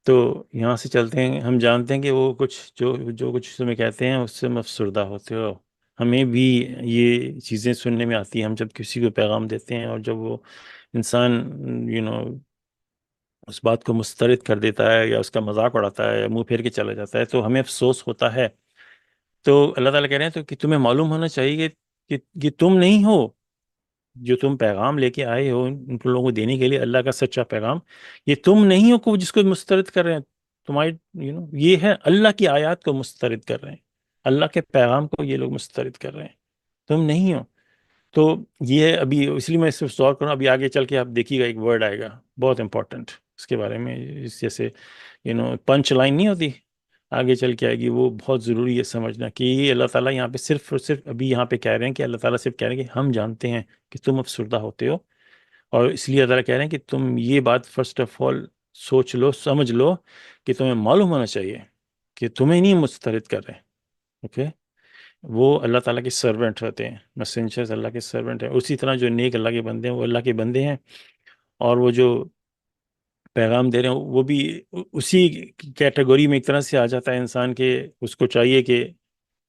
A: تو یہاں سے چلتے ہیں. ہم جانتے ہیں کہ وہ کچھ جو کچھ تمہیں کہتے ہیں اس سے ہم افسردہ ہوتے ہو. ہمیں بھی یہ چیزیں سننے میں آتی ہیں ہم جب کسی کو پیغام دیتے ہیں، اور جب وہ انسان اس بات کو مسترد کر دیتا ہے یا اس کا مذاق اڑاتا ہے یا منہ پھیر کے چلا جاتا ہے تو ہمیں افسوس ہوتا ہے. تو اللہ تعالیٰ کہہ رہے ہیں تو کہ تمہیں معلوم ہونا چاہیے کہ تم نہیں ہو جو تم پیغام لے کے آئے ہو ان لوگوں کو دینے کے لیے، اللہ کا سچا پیغام. یہ تم نہیں ہو جس کو مسترد کر رہے ہیں. تمہاری یہ ہے اللہ کی آیات کو مسترد کر رہے ہیں، اللہ کے پیغام کو یہ لوگ مسترد کر رہے ہیں. تم نہیں ہو. تو یہ ابھی اس لیے میں صرف غور کروں. ابھی آگے چل کے آپ دیکھیے گا ایک ورڈ آئے گا بہت امپورٹنٹ اس کے بارے میں، جیسے پنچ لائن نہیں ہوتی، آگے چل کے آئے گی. وہ بہت ضروری ہے سمجھنا کہ یہ اللہ تعالیٰ یہاں پہ صرف اور صرف ابھی یہاں پہ کہہ رہے ہیں کہ اللہ تعالیٰ صرف کہہ رہے ہیں کہ ہم جانتے ہیں کہ تم افسردہ ہوتے ہو، اور اس لیے اللہ تعالیٰ کہہ رہے ہیں کہ تم یہ بات فرسٹ آف آل سوچ لو، سمجھ لو کہ تمہیں معلوم ہونا چاہیے کہ تمہیں نہیں مسترد کر رہے. اوکے. وہ اللہ تعالیٰ کے سرونٹ ہوتے ہیں، میسنجرز اللہ کے سرونٹ ہیں. اسی طرح جو نیک اللہ کے بندے ہیں وہ اللہ کے بندے ہیں، اور وہ جو پیغام دے رہے ہیں وہ بھی اسی کیٹیگری میں ایک طرح سے آ جاتا ہے انسان کے. اس کو چاہیے کہ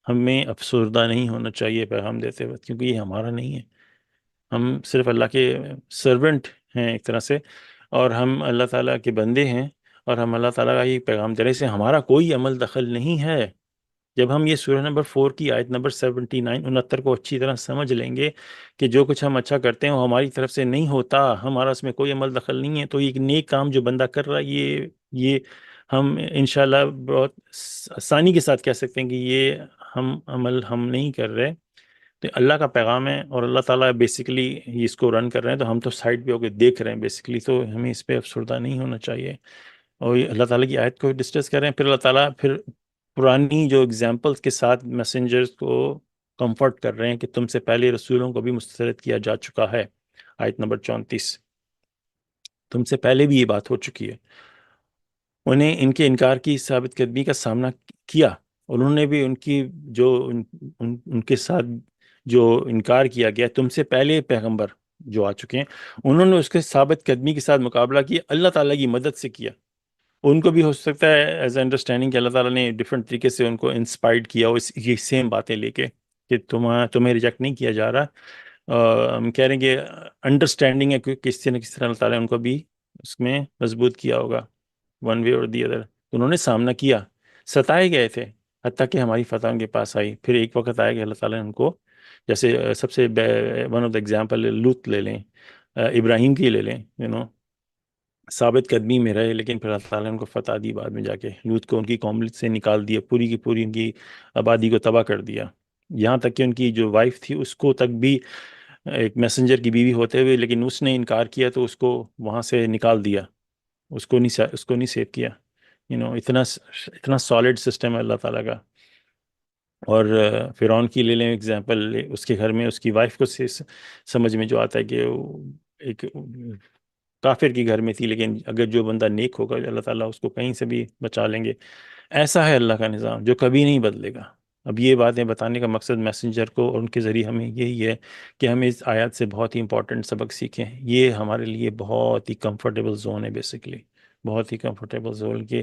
A: ہمیں افسردہ نہیں ہونا چاہیے پیغام دیتے وقت، کیونکہ یہ ہمارا نہیں ہے. ہم صرف اللہ کے سرونٹ ہیں ایک طرح سے، اور ہم اللہ تعالیٰ کے بندے ہیں، اور ہم اللہ تعالیٰ کا ہی پیغام دے رہے ہیں. اس سے ہمارا کوئی عمل دخل نہیں ہے. جب ہم یہ سورہ نمبر 4 کی آیت نمبر 79 کو اچھی طرح سمجھ لیں گے کہ جو کچھ ہم اچھا کرتے ہیں وہ ہماری طرف سے نہیں ہوتا، ہمارا اس میں کوئی عمل دخل نہیں ہے، تو یہ نیک کام جو بندہ کر رہا ہے یہ ہم انشاءاللہ بہت آسانی کے ساتھ کہہ سکتے ہیں کہ یہ عمل ہم نہیں کر رہے. تو اللہ کا پیغام ہے، اور اللہ تعالیٰ بیسیکلی اس کو رن کر رہے ہیں، تو ہم تو سائڈ پہ ہو کے دیکھ رہے ہیں بیسیکلی. تو ہمیں اس پہ افسردہ نہیں ہونا چاہیے. اور یہ اللہ تعالیٰ کی آیت کو ڈسکس کر رہے ہیں. پھر اللہ تعالیٰ پھر پرانی جو ایگزامپلس کے ساتھ میسنجرز کو کمفرٹ کر رہے ہیں کہ تم سے پہلے رسولوں کو بھی مسترد کیا جا چکا ہے. آیت نمبر 34، تم سے پہلے بھی یہ بات ہو چکی ہے. انہیں ان کے انکار کی ثابت قدمی کا سامنا کیا، انہوں نے بھی ان کی جو ان کے ساتھ جو انکار کیا گیا تم سے پہلے پیغمبر جو آ چکے ہیں، انہوں نے اس کے ثابت قدمی کے ساتھ مقابلہ کیا، اللہ تعالیٰ کی مدد سے کیا. ان کو بھی ہو سکتا ہے ایز اے انڈرسٹینڈنگ کہ اللہ تعالیٰ نے ڈفرینٹ طریقے سے ان کو انسپائرڈ کیا ہو یہ سیم باتیں لے کے کہ تمہیں ریجیکٹ نہیں کیا جا رہا. ہم کہہ رہے ہیں کہ انڈرسٹینڈنگ ہے کہ کس طرح اللہ تعالیٰ نے ان کو بھی اس میں مضبوط کیا ہوگا ون وے اور دی ادر. انہوں نے سامنا کیا، ستائے گئے تھے، حتیٰ کہ ہماری فتح ان کے پاس آئی. پھر ایک وقت آیا کہ اللہ تعالیٰ نے ان کو، جیسے سب سے ون آف دا ایگزامپل لوط لے لیں، ابراہیم کی لے لیں، ثابت قدمی میں رہے، لیکن پھر اللہ تعالیٰ نے ان کو فتح دی بعد میں جا کے. لوط کو ان کی قوم سے نکال دیا، پوری کی پوری ان کی آبادی کو تباہ کر دیا. یہاں تک کہ ان کی جو وائف تھی اس کو تک بھی، ایک میسنجر کی بیوی ہوتے ہوئے، لیکن اس نے انکار کیا تو اس کو وہاں سے نکال دیا، اس کو نہیں سیو کیا. اتنا سالڈ سسٹم ہے اللہ تعالیٰ کا. اور فرعون کی لے لیں ایگزامپل، اس کے گھر میں اس کی وائف کو سمجھ میں جو آتا ہے کہ وہ ایک کافر کی گھر میں تھی، لیکن اگر جو بندہ نیک ہوگا اللہ تعالیٰ اس کو کہیں سے بھی بچا لیں گے. ایسا ہے اللہ کا نظام جو کبھی نہیں بدلے گا. اب یہ باتیں بتانے کا مقصد میسنجر کو اور ان کے ذریعے ہمیں یہی ہے کہ ہمیں اس آیات سے بہت ہی امپورٹنٹ سبق سیکھیں. یہ ہمارے لیے بہت ہی کمفرٹیبل زون ہے بیسیکلی، بہت ہی کمفرٹیبل زون. کہ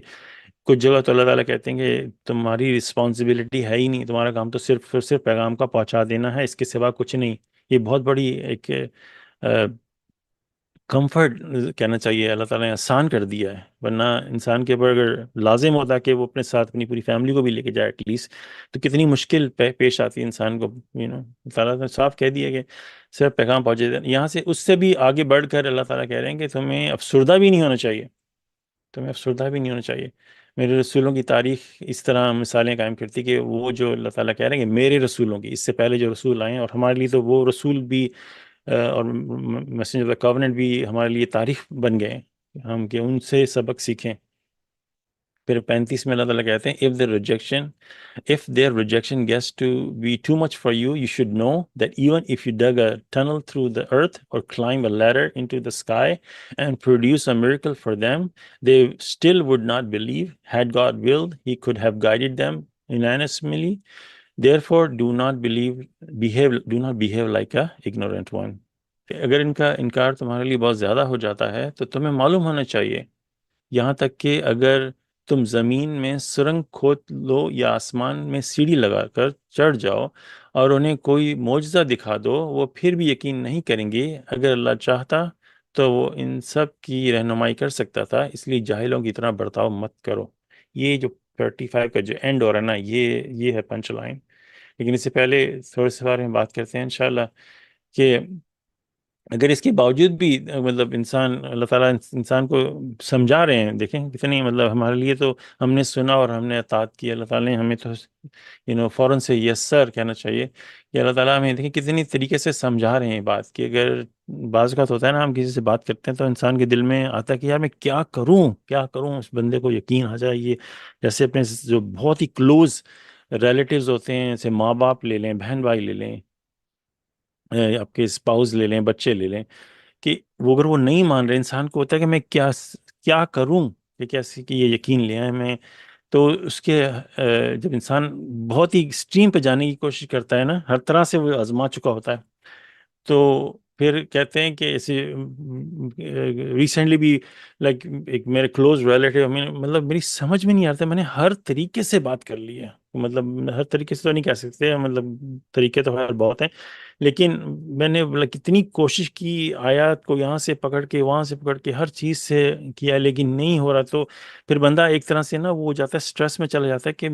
A: کچھ جگہ تو اللہ تعالیٰ کہتے ہیں کہ تمہاری رسپانسبلٹی ہے ہی نہیں، تمہارا کام تو صرف اور صرف پیغام کا پہنچا دینا ہے، اس کے سوا کچھ نہیں. یہ بہت بڑی ایک کمفرٹ کہنا چاہیے، اللہ تعالیٰ نے آسان کر دیا ہے. ورنہ انسان کے اوپر اگر لازم ہوتا کہ وہ اپنے ساتھ اپنی پوری فیملی کو بھی لے کے جائے ایٹ لیسٹ، تو کتنی مشکل پیش آتی ہے انسان کو. اللہ تعالیٰ نے صاف کہہ دیا کہ صرف پیغام پہنچے دیں. یہاں سے اس سے بھی آگے بڑھ کر اللہ تعالیٰ کہہ رہے ہیں کہ تمہیں افسردہ بھی نہیں ہونا چاہیے، تمہیں افسردہ بھی نہیں ہونا چاہیے. میرے رسولوں کی تاریخ اس طرح مثالیں قائم کرتی کہ وہ جو اللہ تعالیٰ کہہ رہے ہیں کہ میرے رسولوں کی، اس سے پہلے جو رسول آئے ہیں، اور ہمارے لیے تو وہ رسول بھی اور میسنجر آف کووننٹ بھی ہمارے لیے تاریخ بن گئے ہیں، ہم کہ ان سے سبق سیکھیں. پھر 35 میں اللہ تعالیٰ کہتے ہیں if their rejection gets to be too much for you, you should know that even if you dug a tunnel through the earth or climb a ladder into the sky and produce a miracle for them, they still would not believe. Had God willed, he could have guided them unanimously. Therefore do not behave like a ignorant one. اگر ان کا انکار تمہارے لیے بہت زیادہ ہو جاتا ہے تو تمہیں معلوم ہونا چاہیے، یہاں تک کہ اگر تم زمین میں سرنگ کھود لو یا آسمان میں سیڑھی لگا کر چڑھ جاؤ اور انہیں کوئی معجزہ دکھا دو، وہ پھر بھی یقین نہیں کریں گے. اگر اللہ چاہتا تو وہ ان سب کی رہنمائی کر سکتا تھا، اس لیے جاہلوں کی طرح برتاؤ مت کرو. یہ جو 35 کا جو اینڈ ہو رہا ہے نا، یہ ہے پنچ لائن. لیکن اس سے پہلے تھوڑے سے بارے میں بات کرتے ہیں انشاءاللہ کہ اگر اس کے باوجود بھی مطلب اللہ تعالیٰ انسان کو سمجھا رہے ہیں. دیکھیں کتنی مطلب ہمارے لیے تو ہم نے سنا اور ہم نے اطاعت کی. اللہ تعالیٰ نے ہمیں تو فوراً سے یس سر کہنا چاہیے کہ اللہ تعالیٰ ہمیں دیکھیں کتنی طریقے سے سمجھا رہے ہیں بات. کہ اگر بعض اوقات ہوتا ہے نا، ہم کسی سے بات کرتے ہیں تو انسان کے دل میں آتا ہے کہ یار میں کیا کروں اس بندے کو یقین آ جائے. یہ جیسے اپنے جو بہت ہی کلوز ریلیٹیوز ہوتے ہیں، جیسے ماں باپ لے لیں، بہن بھائی لے لیں، آپ کے اسپاؤز لے لیں، بچے لے لیں، کہ اگر وہ نہیں مان رہے، انسان کو ہوتا ہے کہ میں کیا کروں کہ کیسے کہ یہ یقین لے آئے. میں تو اس کے جب انسان بہت ہی ایکسٹریم پہ جانے کی کوشش کرتا ہے نا، ہر طرح سے وہ آزما چکا ہوتا ہے، تو پھر کہتے ہیں کہ ایسے ریسنٹلی بھی لائک ایک میرے کلوز ریلیٹیو، مطلب میری سمجھ میں نہیں آتا، میں نے ہر طریقے سے بات کر لی ہے، مطلب ہر طریقے سے تو نہیں کہہ سکتے، مطلب طریقے تو خیر بہت ہیں، لیکن میں نے کتنی کوشش کی، آیات کو یہاں سے پکڑ کے وہاں سے پکڑ کے ہر چیز سے کیا، لیکن نہیں ہو رہا، تو پھر بندہ ایک طرح سے نا وہ ہو جاتا ہے، اسٹریس میں چلا جاتا ہے کہ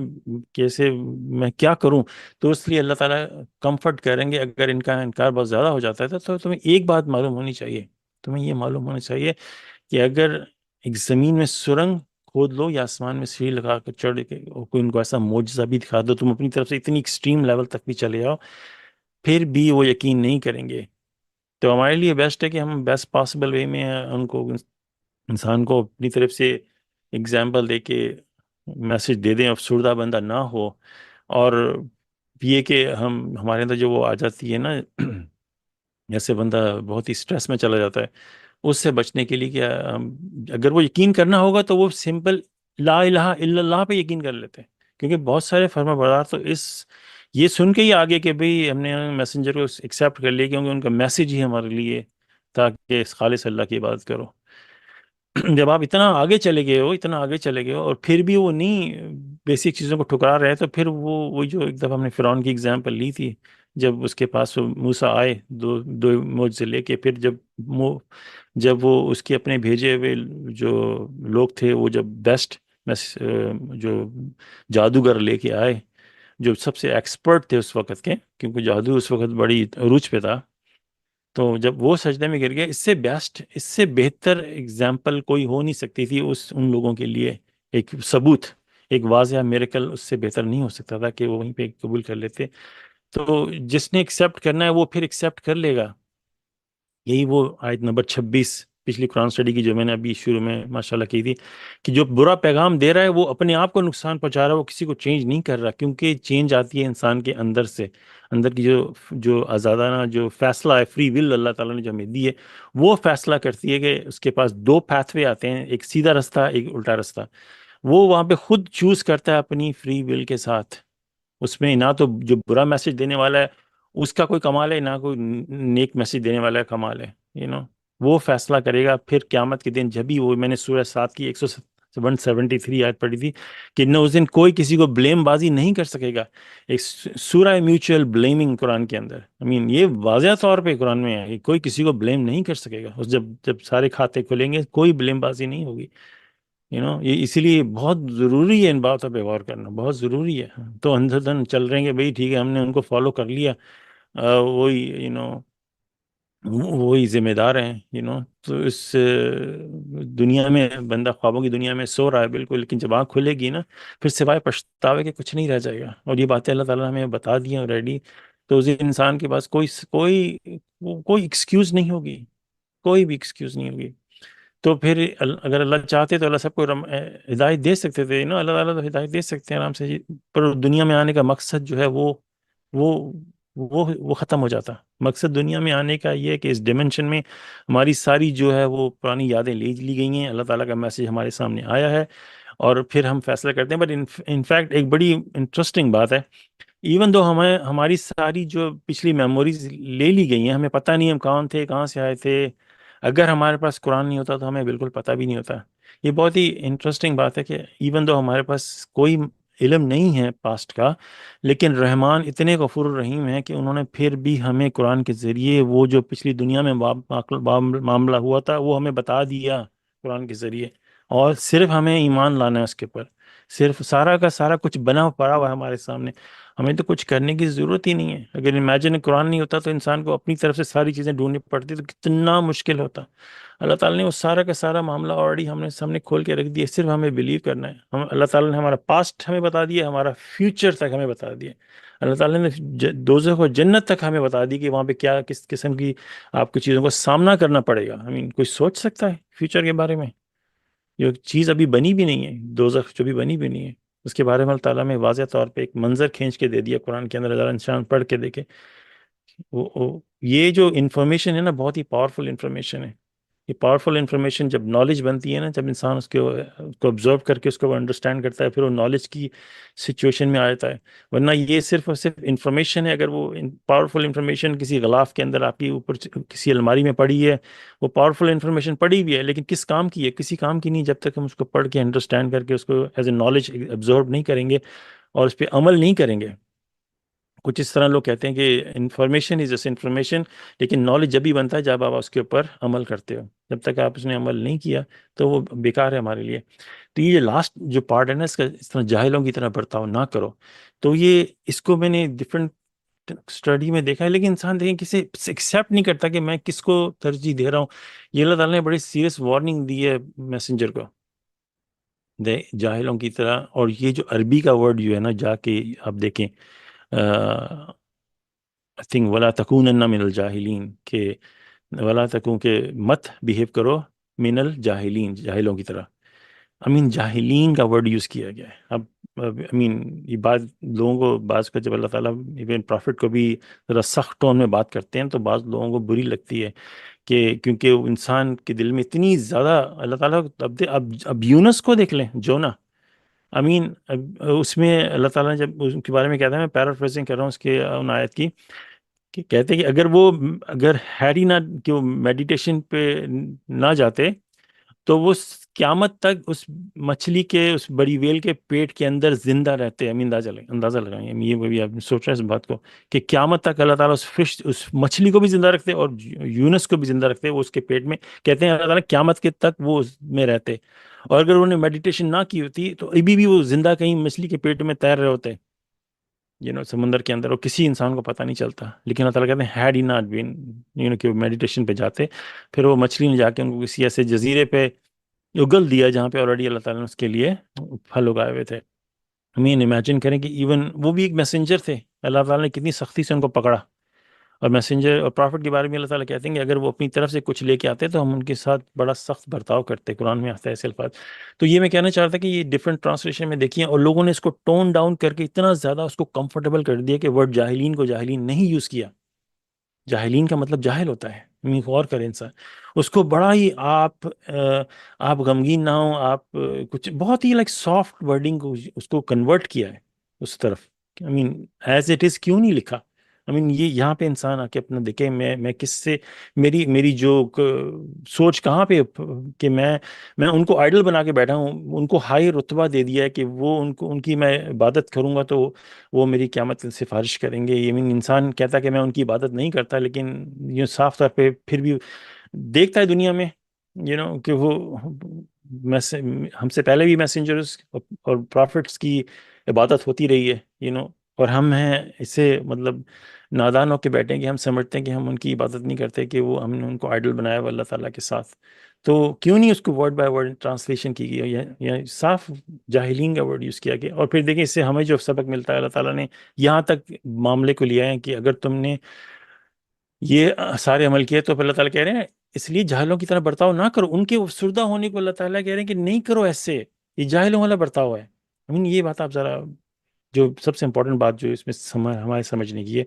A: کیسے میں کیا کروں. تو اس لیے اللہ تعالیٰ کمفرٹ کریں گے، اگر ان کا انکار بہت زیادہ ہو جاتا ہے تو تمہیں ایک بات معلوم ہونی چاہیے، تمہیں یہ معلوم ہونا چاہیے کہ اگر ایک زمین میں سرنگ کھود لو یا آسمان میں سیڑھی لگا کر چڑھ کے کوئی ان کو ایسا معجزہ بھی دکھا دو، تم اپنی طرف سے اتنی ایکسٹریم لیول تک بھی چلے جاؤ، پھر بھی وہ یقین نہیں کریں گے. تو ہمارے لیے بیسٹ ہے کہ ہم بیسٹ پاسبل وے میں ان کو، انسان کو اپنی طرف سے اگزامپل دے کے میسج دے دیں، افسردہ بندہ نہ ہو. اور یہ کہ ہمارے اندر جو وہ آ جاتی ہے نا جیسے بندہ بہت ہی سٹریس میں چلا جاتا ہے، اس سے بچنے کے لیے کیا اگر وہ یقین کرنا ہوگا تو وہ سمپل لا الہ الا اللہ پہ یقین کر لیتے ہیں، کیونکہ بہت سارے فرما بردار تو یہ سن کے ہی آگے کہ بھئی ہم نے میسنجر کو ایکسیپٹ کر لیا، کیونکہ ان کا میسج ہی ہمارے لیے تاکہ اس خالص اللہ کی عبادت کرو. جب آپ اتنا آگے چلے گئے ہو، اتنا آگے چلے گئے ہو، اور پھر بھی وہ نہیں بیسک چیزوں کو ٹھکرا رہے، تو پھر وہی جو ایک دفعہ ہم نے فرعون کی ایگزامپل لی تھی، جب اس کے پاس موسیٰ آئے دو معجزے لے کے، پھر جب وہ اس کے اپنے بھیجے ہوئے جو لوگ تھے، وہ جب بیسٹ جو جادوگر لے کے آئے، جو سب سے ایکسپرٹ تھے اس وقت کے، کیونکہ جادو اس وقت بڑی عروج پہ تھا، تو جب وہ سجدے میں گر گیا، اس سے بیسٹ، اس سے بہتر اگزامپل کوئی ہو نہیں سکتی تھی ان لوگوں کے لیے. ایک ثبوت، ایک واضح میریکل اس سے بہتر نہیں ہو سکتا تھا کہ وہ وہیں پہ قبول کر لیتے. تو جس نے ایکسیپٹ کرنا ہے وہ پھر ایکسیپٹ کر لے گا. یہی وہ آیت نمبر 26 پچھلی قرآن اسٹڈی کی جو میں نے ابھی شروع میں ماشاءاللہ کی تھی، کہ جو برا پیغام دے رہا ہے وہ اپنے آپ کو نقصان پہنچا رہا ہے، وہ کسی کو چینج نہیں کر رہا، کیونکہ چینج آتی ہے انسان کے اندر سے، اندر کی جو آزادانہ جو فیصلہ ہے، فری ول اللہ تعالیٰ نے جو ہمیں دی ہے، وہ فیصلہ کرتی ہے کہ اس کے پاس دو پاتھ وے آتے ہیں، ایک سیدھا رستہ، ایک الٹا رستہ. وہ وہاں پہ خود چوز کرتا ہے اپنی فری ول کے ساتھ. اس میں نہ تو جو برا میسج دینے والا ہے اس کا کوئی کمال ہے، نہ کوئی نیک میسج دینے والا کا کمال ہے. وہ فیصلہ کرے گا پھر قیامت کے دن. جب بھی وہ میں نے سورہ 7 کی 173 آیت پڑھی تھی کہ نہ اس دن کوئی کسی کو بلیم بازی نہیں کر سکے گا. ایک سورہ میوچل بلیمنگ قرآن کے اندر، یہ واضح طور پہ قرآن میں ہے کہ کوئی کسی کو بلیم نہیں کر سکے گا. جب سارے کھاتے کھلیں گے کوئی بلیم بازی نہیں ہوگی. یہ اسی لیے بہت ضروری ہے ان باتوں پہ غور کرنا، بہت ضروری ہے. تو اندر دن چل رہے ہیں کہ بھئی ٹھیک ہے، ہم نے ان کو فالو کر لیا، وہی وہی ذمہ دار ہیں. تو اس دنیا میں بندہ خوابوں کی دنیا میں سو رہا ہے بالکل، لیکن جب آنکھ کھلے گی نا پھر سوائے پچھتاوے کے کچھ نہیں رہ جائے گا. اور یہ باتیں اللہ تعالیٰ نے ہمیں بتا دی ہیں آلریڈی. تو اس انسان کے پاس کوئی ایکسکیوز نہیں ہوگی، کوئی بھی ایکسکیوز نہیں ہوگی. تو پھر اگر اللہ چاہتے تو اللہ سب کو ہدایت دے سکتے تھے، اللہ تعالیٰ تو ہدایت دے سکتے ہیں آرام سے، پر دنیا میں آنے کا مقصد جو ہے وہ وہ ختم ہو جاتا. مقصد دنیا میں آنے کا یہ ہے کہ اس ڈیمنشن میں ہماری ساری جو ہے وہ پرانی یادیں لے لی گئی ہیں، اللہ تعالیٰ کا میسج ہمارے سامنے آیا ہے، اور پھر ہم فیصلہ کرتے ہیں. بٹ انفیکٹ ایک بڑی انٹرسٹنگ بات ہے، ایون دو ہماری ساری جو پچھلی میموریز لے لی گئی ہیں، ہمیں پتہ نہیں ہم کون تھے، کہاں سے آئے تھے. اگر ہمارے پاس قرآن نہیں ہوتا تو ہمیں بالکل پتہ بھی نہیں ہوتا. یہ بہت ہی انٹرسٹنگ بات ہے کہ ایون دو ہمارے پاس کوئی علم نہیں ہے پاسٹ کا، لیکن رحمان اتنے غفور الرحیم ہیں کہ انہوں نے پھر بھی ہمیں قرآن کے ذریعے وہ جو پچھلی دنیا میں معاملہ ہوا تھا وہ ہمیں بتا دیا قرآن کے ذریعے. اور صرف ہمیں ایمان لانا ہے اس کے اوپر، صرف سارا کا سارا کچھ بنا پڑا ہوا ہے ہمارے سامنے، ہمیں تو کچھ کرنے کی ضرورت ہی نہیں ہے. اگر امیجن قرآن نہیں ہوتا تو انسان کو اپنی طرف سے ساری چیزیں ڈھونڈنی پڑتی تو کتنا مشکل ہوتا. اللہ تعالیٰ نے وہ سارا کا سارا معاملہ آلریڈی ہم نے سامنے کھول کے رکھ دیا، صرف ہمیں بلیو کرنا ہے. اللہ تعالیٰ نے ہمارا پاسٹ ہمیں بتا دیا، ہمارا فیوچر تک ہمیں بتا دیا. اللہ تعالیٰ نے دوزخ و جنت تک ہمیں بتا دی کہ وہاں پہ کیا کس قسم کی آپ کو چیزوں کا سامنا کرنا پڑے گا. کوئی سوچ سکتا ہے فیوچر کے بارے میں؟ جو چیز ابھی بنی بھی نہیں ہے، دوزخ جو بھی بنی بھی نہیں ہے، اس کے بارے میں اللہ تعالیٰ نے واضح طور پہ ایک منظر کھینچ کے دے دیا قرآن کے اندر. اگر انسان پڑھ کے دیکھے، یہ جو انفارمیشن ہے نا بہت ہی پاورفل انفارمیشن ہے. یہ پاورفل انفارمیشن جب نالج بنتی ہے نا، جب انسان اس کو آبزرو کر کے اس کو انڈرسٹینڈ کرتا ہے، پھر وہ نالج کی سچویشن میں آ جاتا ہے. ورنہ یہ صرف اور صرف انفارمیشن ہے. اگر وہ پاورفل انفارمیشن کسی غلاف کے اندر آپ کی اوپر کسی الماری میں پڑی ہے، وہ پاورفل انفارمیشن پڑی بھی ہے، لیکن کس کام کی ہے؟ کسی کام کی نہیں، جب تک ہم اس کو پڑھ کے انڈرسٹینڈ کر کے اس کو ایز اے نالج ابزرو نہیں کریں گے اور اس پہ عمل نہیں کریں گے. کچھ اس طرح لوگ کہتے ہیں کہ انفارمیشن از جسٹ انفارمیشن، لیکن نالج جب ہی بنتا ہے جب آپ اس کے اوپر عمل کرتے ہو. جب تک آپ اس نے عمل نہیں کیا تو وہ بیکار ہے ہمارے لیے. تو یہ لاسٹ جو پارٹ ہے نا، اس کا اس طرح جاہلوں کی طرح برتاؤ نہ کرو. تو یہ اس کو میں نے ڈفرینٹ اسٹڈی میں دیکھا ہے، لیکن انسان دیکھیں کسی ایکسیپٹ نہیں کرتا کہ میں کس کو ترجیح دے رہا ہوں. یہ اللہ تعالیٰ نے بڑی سیریس وارننگ دی ہے میسنجر کو، جاہلوں کی طرح. اور یہ جو عربی کا ورڈ جو ہے نا، جا کے آپ دیکھیں آئی تھنک ولا تکونن من الجاہلین، کہ ولا تکون، کہ مت بیہیو کرو من الجاہلین، جاہلوں کی طرح. جاہلین کا ورڈ یوز کیا گیا ہے. اب یہ بات لوگوں کو، بعض کا جب اللہ تعالیٰ ایون پرافٹ کو بھی ذرا سخت ٹون میں بات کرتے ہیں تو بعض لوگوں کو بری لگتی ہے، کہ کیونکہ وہ انسان کے دل میں اتنی زیادہ اللہ تعالیٰ. اب یونس کو دیکھ لیں، جونا. اس میں اللہ تعالیٰ نے جب اس کے بارے میں کہتا ہے، میں پیرافریزنگ کر رہا ہوں اس کے ان آیت کی، کہ کہتے ہیں کہ اگر ہیری نہ، کہ وہ میڈیٹیشن پہ نہ جاتے تو وہ قیامت تک اس مچھلی کے، اس بڑی ویل کے پیٹ کے اندر زندہ رہتے. اندازہ لگائیں. یہ بھی آپ سوچ رہے ہیں اس بات کو، کہ قیامت تک اللہ تعالیٰ اس مچھلی کو بھی زندہ رکھتے اور یونس کو بھی زندہ رکھتے وہ اس کے پیٹ میں. کہتے ہیں اللہ تعالیٰ قیامت کے تک وہ اس میں رہتے. اور اگر انہوں نے میڈیٹیشن نہ کی ہوتی تو ابھی بھی وہ زندہ کہیں مچھلی کے پیٹ میں تیر رہے ہوتے، سمندر کے اندر، اور کسی انسان کو پتہ نہیں چلتا. لیکن اللہ تعالیٰ کہتے ہیں ہیڈ ہی ناٹ بین، کہ وہ میڈیٹیشن پہ جاتے. پھر وہ مچھلی نے جا کے ان کو کسی ایسے جزیرے پہ اگل دیا جہاں پہ آلریڈی اللہ تعالیٰ نے اس کے لیے پھل اگائے ہوئے تھے. امیجن کریں کہ ایون وہ بھی ایک میسنجر تھے، اللہ تعالیٰ نے کتنی سختی سے ان کو پکڑا. اور میسنجر اور پرافٹ کے بارے میں اللہ تعالیٰ کہتے ہیں کہ اگر وہ اپنی طرف سے کچھ لے کے آتے تو ہم ان کے ساتھ بڑا سخت برتاؤ کرتے. قرآن میں آتا ہے ایسے الفاظ. تو یہ میں کہنا چاہتا کہ یہ ڈفرینٹ ٹرانسلیشن میں دیکھیے، اور لوگوں نے اس کو ٹون ڈاؤن کر کے اتنا زیادہ اس کو کمفرٹیبل کر دیا کہ ورڈ جاہلین کو جاہلین نہیں یوز کیا. جاہلین کا مطلب جاہل ہوتا ہے. غور کریں انسان اس کو بڑا ہی، آپ غمگین نہ ہوں، آپ کچھ بہت ہی لائک سافٹ ورڈنگ کو اس کو کنورٹ کیا ہے اس طرف. ایز اٹ از کیوں نہیں لکھا؟ یہ یہاں پہ انسان آ کے اپنا دیکھے، میں کس سے، میری جو سوچ کہاں پہ، کہ میں ان کو آئیڈل بنا کے بیٹھا ہوں، ان کو ہائی رتبہ دے دیا ہے کہ وہ ان کی میں عبادت کروں گا تو وہ میری قیامت سفارش کریں گے. انسان کہتا ہے کہ میں ان کی عبادت نہیں کرتا، لیکن یہ صاف طور پہ پھر بھی دیکھتا ہے دنیا میں کہ وہ ہم سے پہلے بھی میسنجرز اور پرافٹس کی عبادت ہوتی رہی ہے. اور ہم ہیں اس سے مطلب نادان ہو کے بیٹھے کہ ہم سمجھتے ہیں کہ ہم ان کی عبادت نہیں کرتے، کہ وہ ہم نے ان کو آئیڈل بنایا ہوا اللہ تعالیٰ کے ساتھ. تو کیوں نہیں اس کو ورڈ بائی ورڈ ٹرانسلیشن کی گئی، یا صاف جاہلین کا ورڈ یوز کیا گیا. اور پھر دیکھیں اس سے ہمیں جو سبق ملتا ہے، اللہ تعالیٰ نے یہاں تک معاملے کو لیا ہے کہ اگر تم نے یہ سارے عمل کیے تو پھر اللہ تعالیٰ کہہ رہے ہیں اس لیے جاہلوں کی طرح برتاؤ نہ کرو. ان کے افسردہ ہونے کو اللہ تعالیٰ کہہ رہے ہیں کہ نہیں کرو ایسے، یہ جاہلوں والا برتاؤ ہے. یہ بات آپ ذرا، جو سب سے امپورٹنٹ بات جو اس میں ہمارے سمجھنے کی ہے،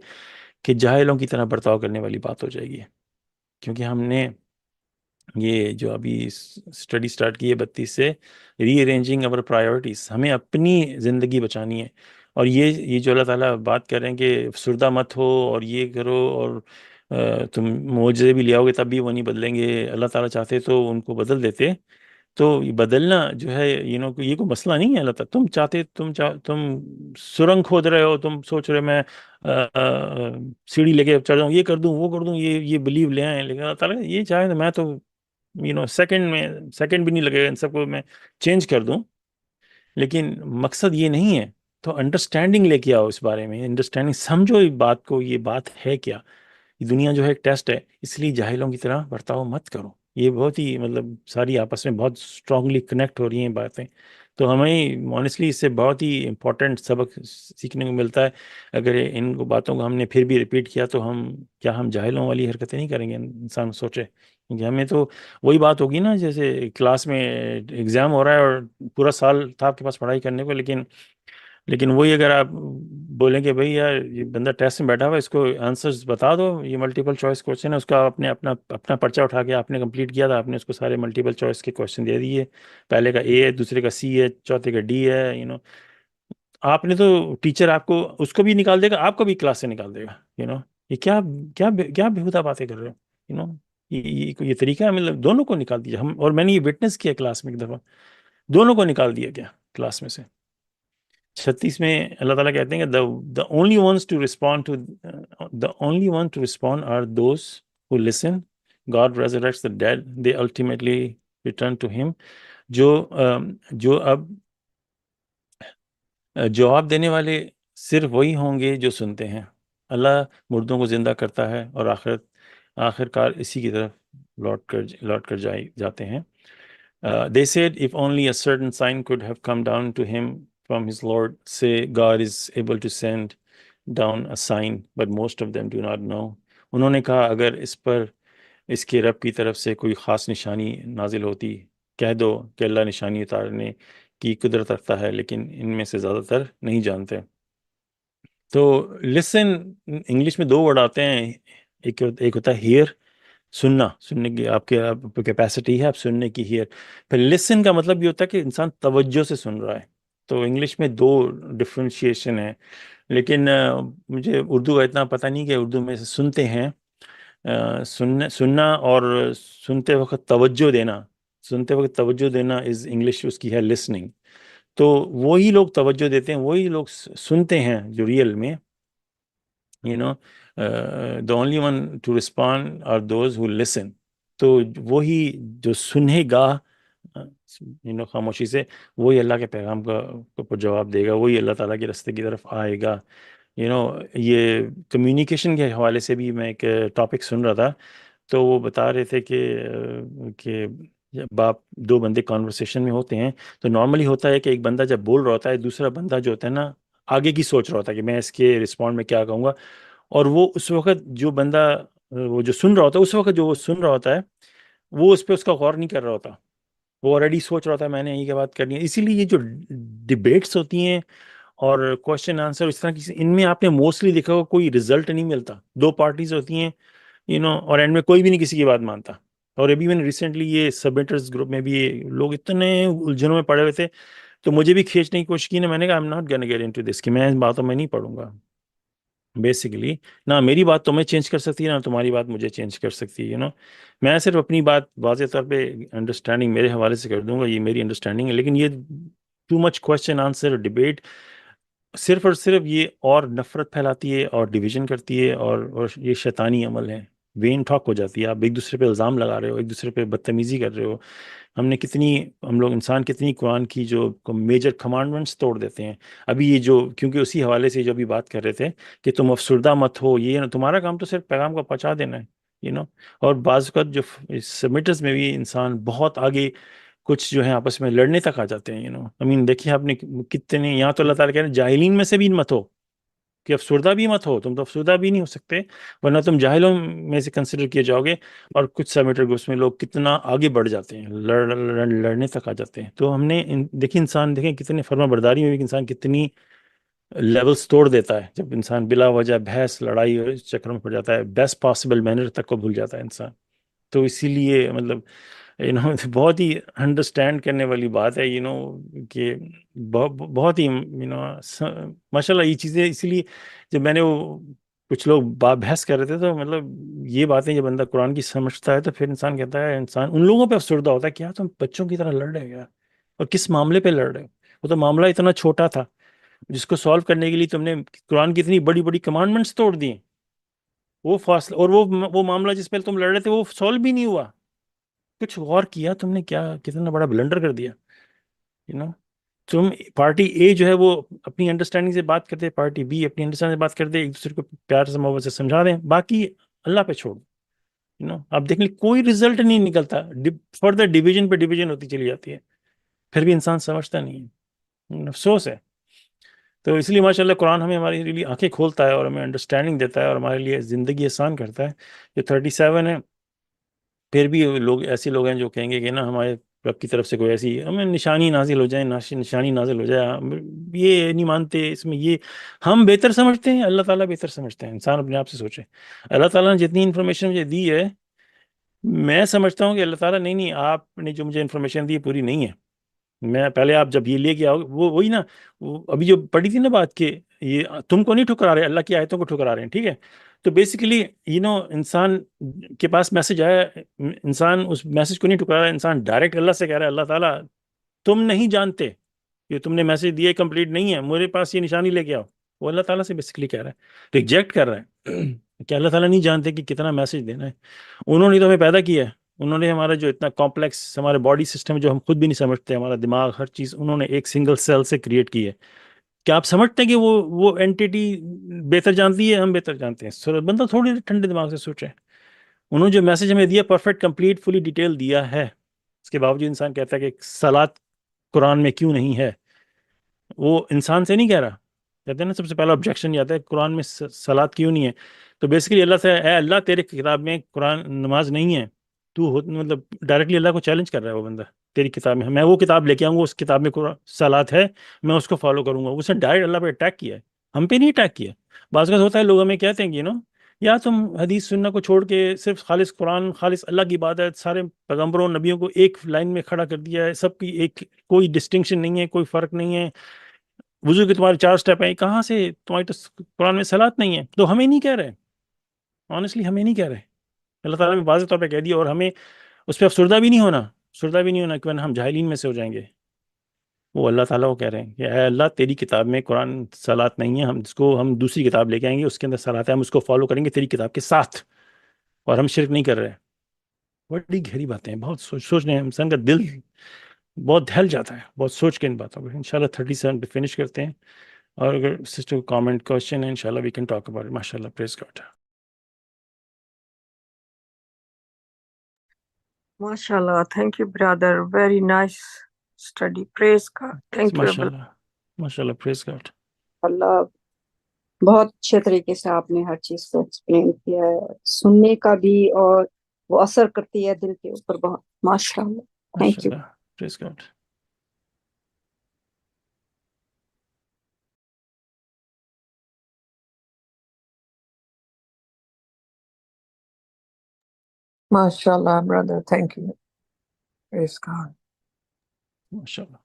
A: کہ جاہلوں کی طرح برتاؤ کرنے والی بات ہو جائے گی. کیونکہ ہم نے یہ جو ابھی اسٹڈی سٹارٹ کی ہے 32 سے، ری ارینجنگ اور پرائیورٹیز، ہمیں اپنی زندگی بچانی ہے. اور یہ جو اللہ تعالیٰ بات کر رہے ہیں کہ افسردہ مت ہو اور یہ کرو، اور تم معجزے بھی لے آؤ گے تب بھی وہ نہیں بدلیں گے. اللہ تعالیٰ چاہتے تو ان کو بدل دیتے. تو یہ بدلنا جو ہے یہ کوئی مسئلہ نہیں ہے. اللہ تعالیٰ تم سرنگ کھود رہے ہو، تم سوچ رہے میں سیڑھی لے کے چڑھ جاؤں، یہ کر دوں وہ کر دوں، یہ بلیو لے آئیں. لیکن اللہ تعالیٰ یہ چاہے تو میں تو سیکنڈ بھی نہیں لگے گا ان سب کو میں چینج کر دوں. لیکن مقصد یہ نہیں ہے. تو انڈرسٹینڈنگ لے کے آؤ اس بارے میں، انڈرسٹینڈنگ سمجھو اس بات کو، یہ بات ہے کیا. یہ دنیا جو ہے ایک ٹیسٹ ہے، اس لیے جاہلوں کی طرح برتاؤ مت کرو. یہ بہت ہی مطلب ساری آپس میں بہت اسٹرانگلی کنیکٹ ہو رہی ہیں باتیں. تو ہمیں آنیسٹلی اس سے بہت ہی امپورٹنٹ سبق سیکھنے کو ملتا ہے. اگر ان باتوں کو ہم نے پھر بھی ریپیٹ کیا تو ہم جاہلوں والی حرکتیں نہیں کریں گے. انسان سوچے، کیونکہ ہمیں تو وہی بات ہوگی نا، جیسے کلاس میں ایگزام ہو رہا ہے اور پورا سال تھا آپ کے پاس پڑھائی کرنے کو، لیکن لیکن وہی اگر آپ بولیں کہ بھئی یار یہ بندہ ٹیسٹ میں بیٹھا ہوا ہے، اس کو آنسرز بتا دو، یہ ملٹیپل چوائس کوشچن ہے، اس کا آپ نے اپنا پرچہ اٹھا کے آپ نے کمپلیٹ کیا تھا، آپ نے اس کو سارے ملٹیپل چوائس کے کوشچن دے دیے، پہلے کا اے ہے، دوسرے کا سی ہے، چوتھے کا ڈی ہے، آپ نے تو ٹیچر آپ کو اس کو بھی نکال دے گا، آپ کو بھی کلاس سے نکال دے گا، یہ کیا کیا کیا بےہودہ باتیں کر رہے ہو، یہ طریقہ ہے، مطلب دونوں کو نکال دیا ہم، اور میں نے یہ وٹنس کیا کلاس میں ایک دفعہ، دونوں کو نکال دیا گیا کلاس میں سے۔ 36 میں اللہ تعالیٰ کہتے ہیں کہ the only ones to respond to the only one to respond are those who listen. God resurrects the dead. They ultimately return to him. جو اب جواب دینے والے صرف وہی ہوں گے جو سنتے ہیں۔ اللہ مردوں کو زندہ کرتا ہے اور آخر کار اسی کی طرف لوٹ کر جاتے ہیں۔ They said if only a certain sign could have come down to him from his Lord. Say God is able to send down a sign, but most of them do not know. انہوں نے کہا اگر اس کے رب کی طرف سے کوئی خاص نشانی نازل ہوتی، کہہ دو کہ اللہ نشانی اتارنے کی قدرت رکھتا ہے، لیکن ان میں سے زیادہ تر نہیں جانتے۔ تو لسن، انگلش میں دو ورڈ آتے ہیں، ایک ہوتا ہے ہیئر، سننے کی آپ کے کیپیسٹی ہے، آپ سننے کی ہیئر، پھر لسن کا مطلب یہ ہوتا ہے کہ انسان توجہ سے سن رہا ہے۔ تو انگلش میں دو ڈفرینشیشن ہے، لیکن مجھے اردو کا اتنا پتہ نہیں کہ اردو میں سے سنتے ہیں، سننا اور سنتے وقت توجہ دینا از انگلش اس کی ہے لسننگ۔ تو وہی لوگ توجہ دیتے ہیں، وہی لوگ سنتے ہیں جو ریئل میں، the only one to respond are those who listen. تو وہی جو سنے گا خاموشی سے، وہی اللہ کے پیغام کو جواب دے گا، وہی اللہ تعالیٰ کے راستے کی طرف آئے گا۔ یہ کمیونیکیشن کے حوالے سے بھی میں ایک ٹاپک سن رہا تھا، تو وہ بتا رہے تھے کہ جب آپ دو بندے کانورسیشن میں ہوتے ہیں تو نارملی ہوتا ہے کہ ایک بندہ جب بول رہا ہوتا ہے، دوسرا بندہ جو ہوتا ہے نا آگے کی سوچ رہا ہوتا ہے کہ میں اس کے رسپونڈ میں کیا کہوں گا، اور وہ اس وقت جو بندہ وہ جو سن رہا ہوتا ہے، اس وقت جو وہ سن رہا ہوتا ہے وہ اس پہ اس کا غور نہیں کر رہا ہوتا، وہ آلریڈی سوچ رہا ہوتا ہے میں نے یہی بات کرنی ہے۔ اسی لیے یہ جو ڈبیٹس ہوتی ہیں اور کوشچن آنسر اس طرح کی، ان میں آپ نے موسٹلی دیکھا ہوگا کوئی رزلٹ نہیں ملتا، دو پارٹیز ہوتی ہیں اور اینڈ میں کوئی بھی نہیں کسی کی بات مانتا۔ اور ابھی میں نے ریسنٹلی یہ سبمیٹرز گروپ میں بھی یہ لوگ اتنے الجھنوں میں پڑے ہوئے تھے، تو مجھے بھی کھینچنے کی کوشش کی نا، میں نے کہا I am not gonna get into this, کہ میں ان باتوں میں نہیں پڑھوں گا۔ بیسیکلی نہ میری بات تمہیں چینج کر سکتی ہے، نہ تمہاری بات مجھے چینج کر سکتی ہے، میں صرف اپنی بات واضح طور پہ انڈرسٹینڈنگ میرے حوالے سے کر دوں گا، یہ میری انڈرسٹینڈنگ ہے، لیکن یہ too much question answer debate صرف اور صرف یہ اور نفرت پھیلاتی ہے اور ڈویژن کرتی ہے، اور یہ شیطانی عمل ہے، وین ٹاک ہو جاتی ہے، آپ ایک دوسرے پہ الزام لگا رہے ہو، ایک دوسرے پہ بدتمیزی کر رہے ہو۔ ہم لوگ انسان کتنی قرآن کی جو میجر کمانڈمنٹس توڑ دیتے ہیں۔ ابھی یہ جو کیونکہ اسی حوالے سے جو بھی بات کر رہے تھے کہ تم افسردہ مت ہو، یہ تمہارا کام تو صرف پیغام کو پہنچا دینا ہے، اور بعض اوقات جو سبمٹرز میں بھی انسان بہت آگے کچھ جو ہیں آپس میں لڑنے تک آ جاتے ہیں، دیکھیے آپ نے کتنے، یہاں تو اللہ تعالیٰ کہہ رہے ہیں جاہلین میں سے بھی مت ہو، کہ افسردہ بھی مت ہو، تم تو افسردہ بھی نہیں ہو سکتے ورنہ تم جاہلوں میں سے کنسیڈر کیے جاؤ گے۔ اور کچھ سبمیٹر گروپس میں لوگ کتنا آگے بڑھ جاتے ہیں، لڑنے تک آ جاتے ہیں۔ تو ہم نے دیکھیں انسان، دیکھیں کتنے فرما برداری میں بھی انسان کتنی لیولز توڑ دیتا ہے، جب انسان بلا وجہ بحث لڑائی اور اس چکر میں پڑ جاتا ہے، بیسٹ پاسبل مینر تک کو بھول جاتا ہے انسان۔ تو اسی لیے مطلب بہت ہی انڈرسٹینڈ کرنے والی بات ہے کہ بہت ہی ماشاء اللہ یہ چیزیں، اسی لیے جب میں نے وہ کچھ لوگ بحث کر رہے تھے تو مطلب یہ باتیں جب بندہ قرآن کی سمجھتا ہے تو پھر انسان کہتا ہے، انسان ان لوگوں پہ افسردہ ہوتا ہے کہ یار تم بچوں کی طرح لڑ رہے ہو یار، اور کس معاملے پہ لڑ رہے ہو؟ وہ تو معاملہ اتنا چھوٹا تھا جس کو سالو کرنے کے لیے تم نے قرآن کی اتنی بڑی بڑی کمانڈمنٹس توڑ دی، وہ فاصلہ اور وہ معاملہ جس پہ تم لڑ رہے تھے وہ سالو بھی نہیں ہوا۔ کچھ غور کیا تم نے، کیا کتنا بڑا بلنڈر کر دیا، تم پارٹی اے جو ہے وہ اپنی انڈرسٹینڈنگ سے بات کرتے، پارٹی بی اپنی انڈرسٹینڈنگ سے بات کرتے، ایک دوسرے کو پیار سے محبت سے سمجھا دیں، باقی اللہ پہ چھوڑ دو۔ آپ دیکھ لیں کوئی رزلٹ نہیں نکلتا، فردر ڈیویژن پہ ڈیویژن ہوتی چلی جاتی ہے، پھر بھی انسان سمجھتا نہیں ہے، افسوس ہے۔ تو اس لیے ماشاء اللہ قرآن ہمارے لیے آنکھیں کھولتا ہے اور ہمیں انڈرسٹینڈنگ دیتا ہے اور ہمارے لیے زندگی آسان کرتا ہے۔ یہ 37 ہے، پھر بھی ایسے لوگ ہیں جو کہیں گے کہ نا ہمارے رب کی طرف سے کوئی ایسی ہمیں نشانی نازل ہو جائے، نشانی نازل ہو جائے، یہ نہیں مانتے، اس میں یہ ہم بہتر سمجھتے ہیں، اللہ تعالیٰ بہتر سمجھتے ہیں. انسان اپنے آپ سے سوچے. اللہ تعالیٰ نے جتنی انفارمیشن مجھے دی ہے، میں سمجھتا ہوں کہ اللہ تعالیٰ نہیں آپ نے جو مجھے انفارمیشن دی پوری نہیں ہے. میں پہلے آپ جب یہ لے کے آؤ، وہی نا، وہ ابھی جو پڑھی تھی نا بات کہ یہ تم کو نہیں ٹھکرا رہے، اللہ کی آیتوں کو ٹھکرا رہے ہیں. ٹھیک ہے، تو بیسیکلی انسان کے پاس میسج آیا، انسان اس میسج کو نہیں ٹھکرا رہا، انسان ڈائریکٹ اللہ سے کہہ رہا ہے اللہ تعالیٰ تم نہیں جانتے، یہ تم نے میسج دیا کمپلیٹ نہیں ہے، میرے پاس یہ نشانی لے کے آؤ. وہ اللہ تعالیٰ سے بیسیکلی کہہ رہا ہے، ریجیکٹ کر رہا ہے کہ اللہ تعالیٰ نہیں جانتے کہ کتنا میسج دینا ہے. انہوں نے تو ہمیں پیدا کیا ہے، انہوں نے ہمارا جو اتنا کمپلیکس ہمارے باڈی سسٹم جو ہم خود بھی نہیں سمجھتے، ہمارا دماغ ہر چیز انہوں نے ایک سنگل سیل سے کریٹ کی ہے. کیا آپ سمجھتے ہیں کہ وہ اینٹیٹی بہتر جانتی ہے؟ ہم بہتر جانتے ہیں. بندہ تھوڑی ٹھنڈے دماغ سے سوچے. انہوں نے جو میسج ہمیں دیا پرفیکٹ کمپلیٹ فلی ڈیٹیل دیا ہے، اس کے باوجود انسان کہتا ہے کہ صلات قرآن میں کیوں نہیں ہے. وہ انسان سے نہیں کہہ رہا، کہتے ہیں نا سب سے پہلا آبجیکشن یہ آتا ہے قرآن میں صلات کیوں نہیں ہے. تو بیسیکلی اللہ سے، اے اللہ تیرے کتاب میں قرآن نماز نہیں ہے، تو مطلب ڈائریکٹلی اللہ کو چیلنج کر رہا ہے وہ بندہ. تیری کتاب میں، میں وہ کتاب لے کے آؤں گا، اس کتاب میں صلات ہے، میں اس کو فالو کروں گا. اس نے ڈائریکٹ اللہ پہ اٹیک کیا ہے، ہم پہ نہیں اٹیک کیا. بعض اوقات ہوتا ہے لوگ ہمیں کہتے ہیں کہ یا تم حدیث سننا کو چھوڑ کے صرف خالص قرآن، خالص اللہ کی عبادت، سارے پیغمبروں نبیوں کو ایک لائن میں کھڑا کر دیا ہے، سب کی ایک کوئی ڈسٹنکشن نہیں ہے، کوئی فرق نہیں ہے. وضو کے تمہارے 4 سٹیپ ہیں، کہاں سے تمہاری تو قرآن میں صلات نہیں ہے. تو ہمیں نہیں کہہ رہے، آنیسٹلی ہمیں نہیں کہہ رہے. اللہ تعالیٰ نے واضح طور پہ کہہ دیا، اور ہمیں اس پہ افسردہ بھی نہیں ہونا کہ ہم جاہلین میں سے ہو جائیں گے. وہ اللہ تعالیٰ کو کہہ رہے ہیں کہ اے اللہ تیری کتاب میں قرآن صلات نہیں ہے، ہم دوسری کتاب لے کے آئیں گے، اس کے اندر صلات ہے، ہم اس کو فالو کریں گے تیری کتاب کے ساتھ، اور ہم شرک نہیں کر رہے. بڑی گہری باتیں ہیں، بہت سوچنے ہیں، انسان کا دل بہت دہل جاتا ہے بہت سوچ کے ان باتوں کو. انشاءاللہ 37 پہ فنش کرتے ہیں، اور اگر سسٹر کو کامنٹ کوشچن ہے انشاءاللہ we can talk about it. ماشاءاللہ، praise God.
B: MashaAllah. Thank you, brother. Very nice study. Praise God. Thank you, brother.
A: ماشاءاللہ، پریز گاڈ.
C: اللہ بہت اچھے طریقے سے آپ نے ہر چیز کو ایکسپلین کیا ہے، سننے کا بھی، اور وہ اثر کرتی ہے دل کے اوپر بہت. ماشاءاللہ. Thank you.
A: ماشاءاللہ، praise God.
B: MashaAllah, brother. Thank you. Praise God.
A: ماشاءاللہ.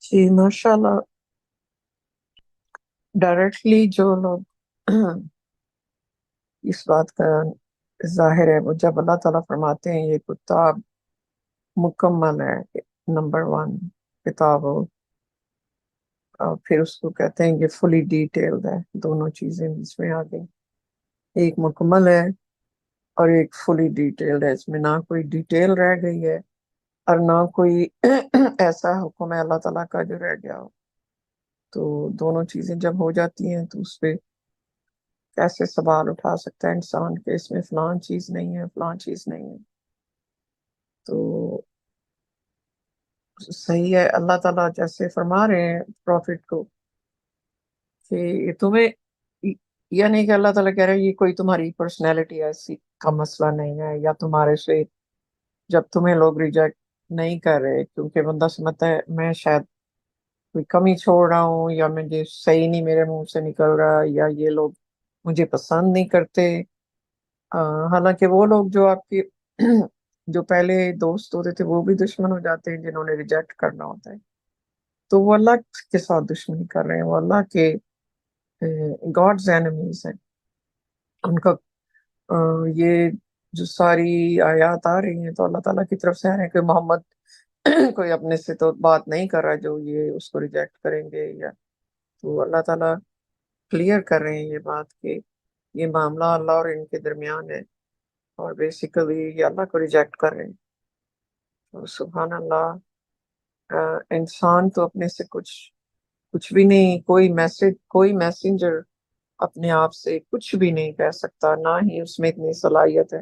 B: جی ماشاءاللہ. ڈائریکٹلی جو لوگ اس بات کا ظاہر ہے، وہ جب اللہ تعالیٰ فرماتے ہیں یہ کتاب مکمل ہے، نمبر 1 کتاب ہو، پھر اس کو کہتے ہیں کہ فلی ڈیٹیلڈ ہے. دونوں چیزیں بیچ میں آ گئی، ایک مکمل ہے اور ایک فلی ڈیٹیلڈ ہے. اس میں نہ کوئی ڈیٹیل رہ گئی ہے اور نہ کوئی ایسا حکم ہے اللہ تعالیٰ کا جو رہ گیا ہو. تو دونوں چیزیں جب ہو جاتی ہیں تو اس پہ کیسے سوال اٹھا سکتا ہے انسان کہ اس میں فلان چیز نہیں ہے، فلان چیز نہیں ہے. تو صحیح ہے، اللہ تعالیٰ جیسے فرما رہے ہیں پروفٹ کو کہ تمہیں یہ نہیں کہ اللہ تعالیٰ کہہ رہے ہیں یہ کوئی تمہاری پرسنالٹی ایسی کا مسئلہ نہیں ہے، یا تمہارے سے جب تمہیں لوگ ریجیکٹ نہیں کر رہے کیونکہ بندہ سمجھتا ہے میں شاید کوئی کمی چھوڑ رہا ہوں، یا مجھے صحیح نہیں میرے منہ سے نکل رہا، یا یہ لوگ مجھے پسند نہیں کرتے. حالانکہ وہ لوگ جو آپ کے جو پہلے دوست ہوتے تھے وہ بھی دشمن ہو جاتے ہیں جنہوں نے ریجیکٹ کرنا ہوتا ہے. تو وہ اللہ کے ساتھ دشمنی کر رہے ہیں، وہ اللہ کے گاڈز اینیمیز ہیں. ان کا یہ جو ساری آیات آ رہی ہیں تو اللہ تعالیٰ کی طرف سے آ رہے ہیں کہ محمد کوئی اپنے سے تو بات نہیں کر رہا جو یہ اس کو ریجیکٹ کریں گے. یا تو اللہ تعالیٰ کلیئر کر رہے ہیں یہ بات کہ یہ معاملہ اللہ اور ان کے درمیان ہے، اور بیسیکلی یہ اللہ کو ریجیکٹ کر رہے ہیں. تو سبحان اللہ، انسان تو اپنے سے کچھ بھی نہیں، کوئی میسنجر اپنے آپ سے کچھ بھی نہیں کہہ سکتا، نہ ہی اس میں اتنی صلاحیت ہے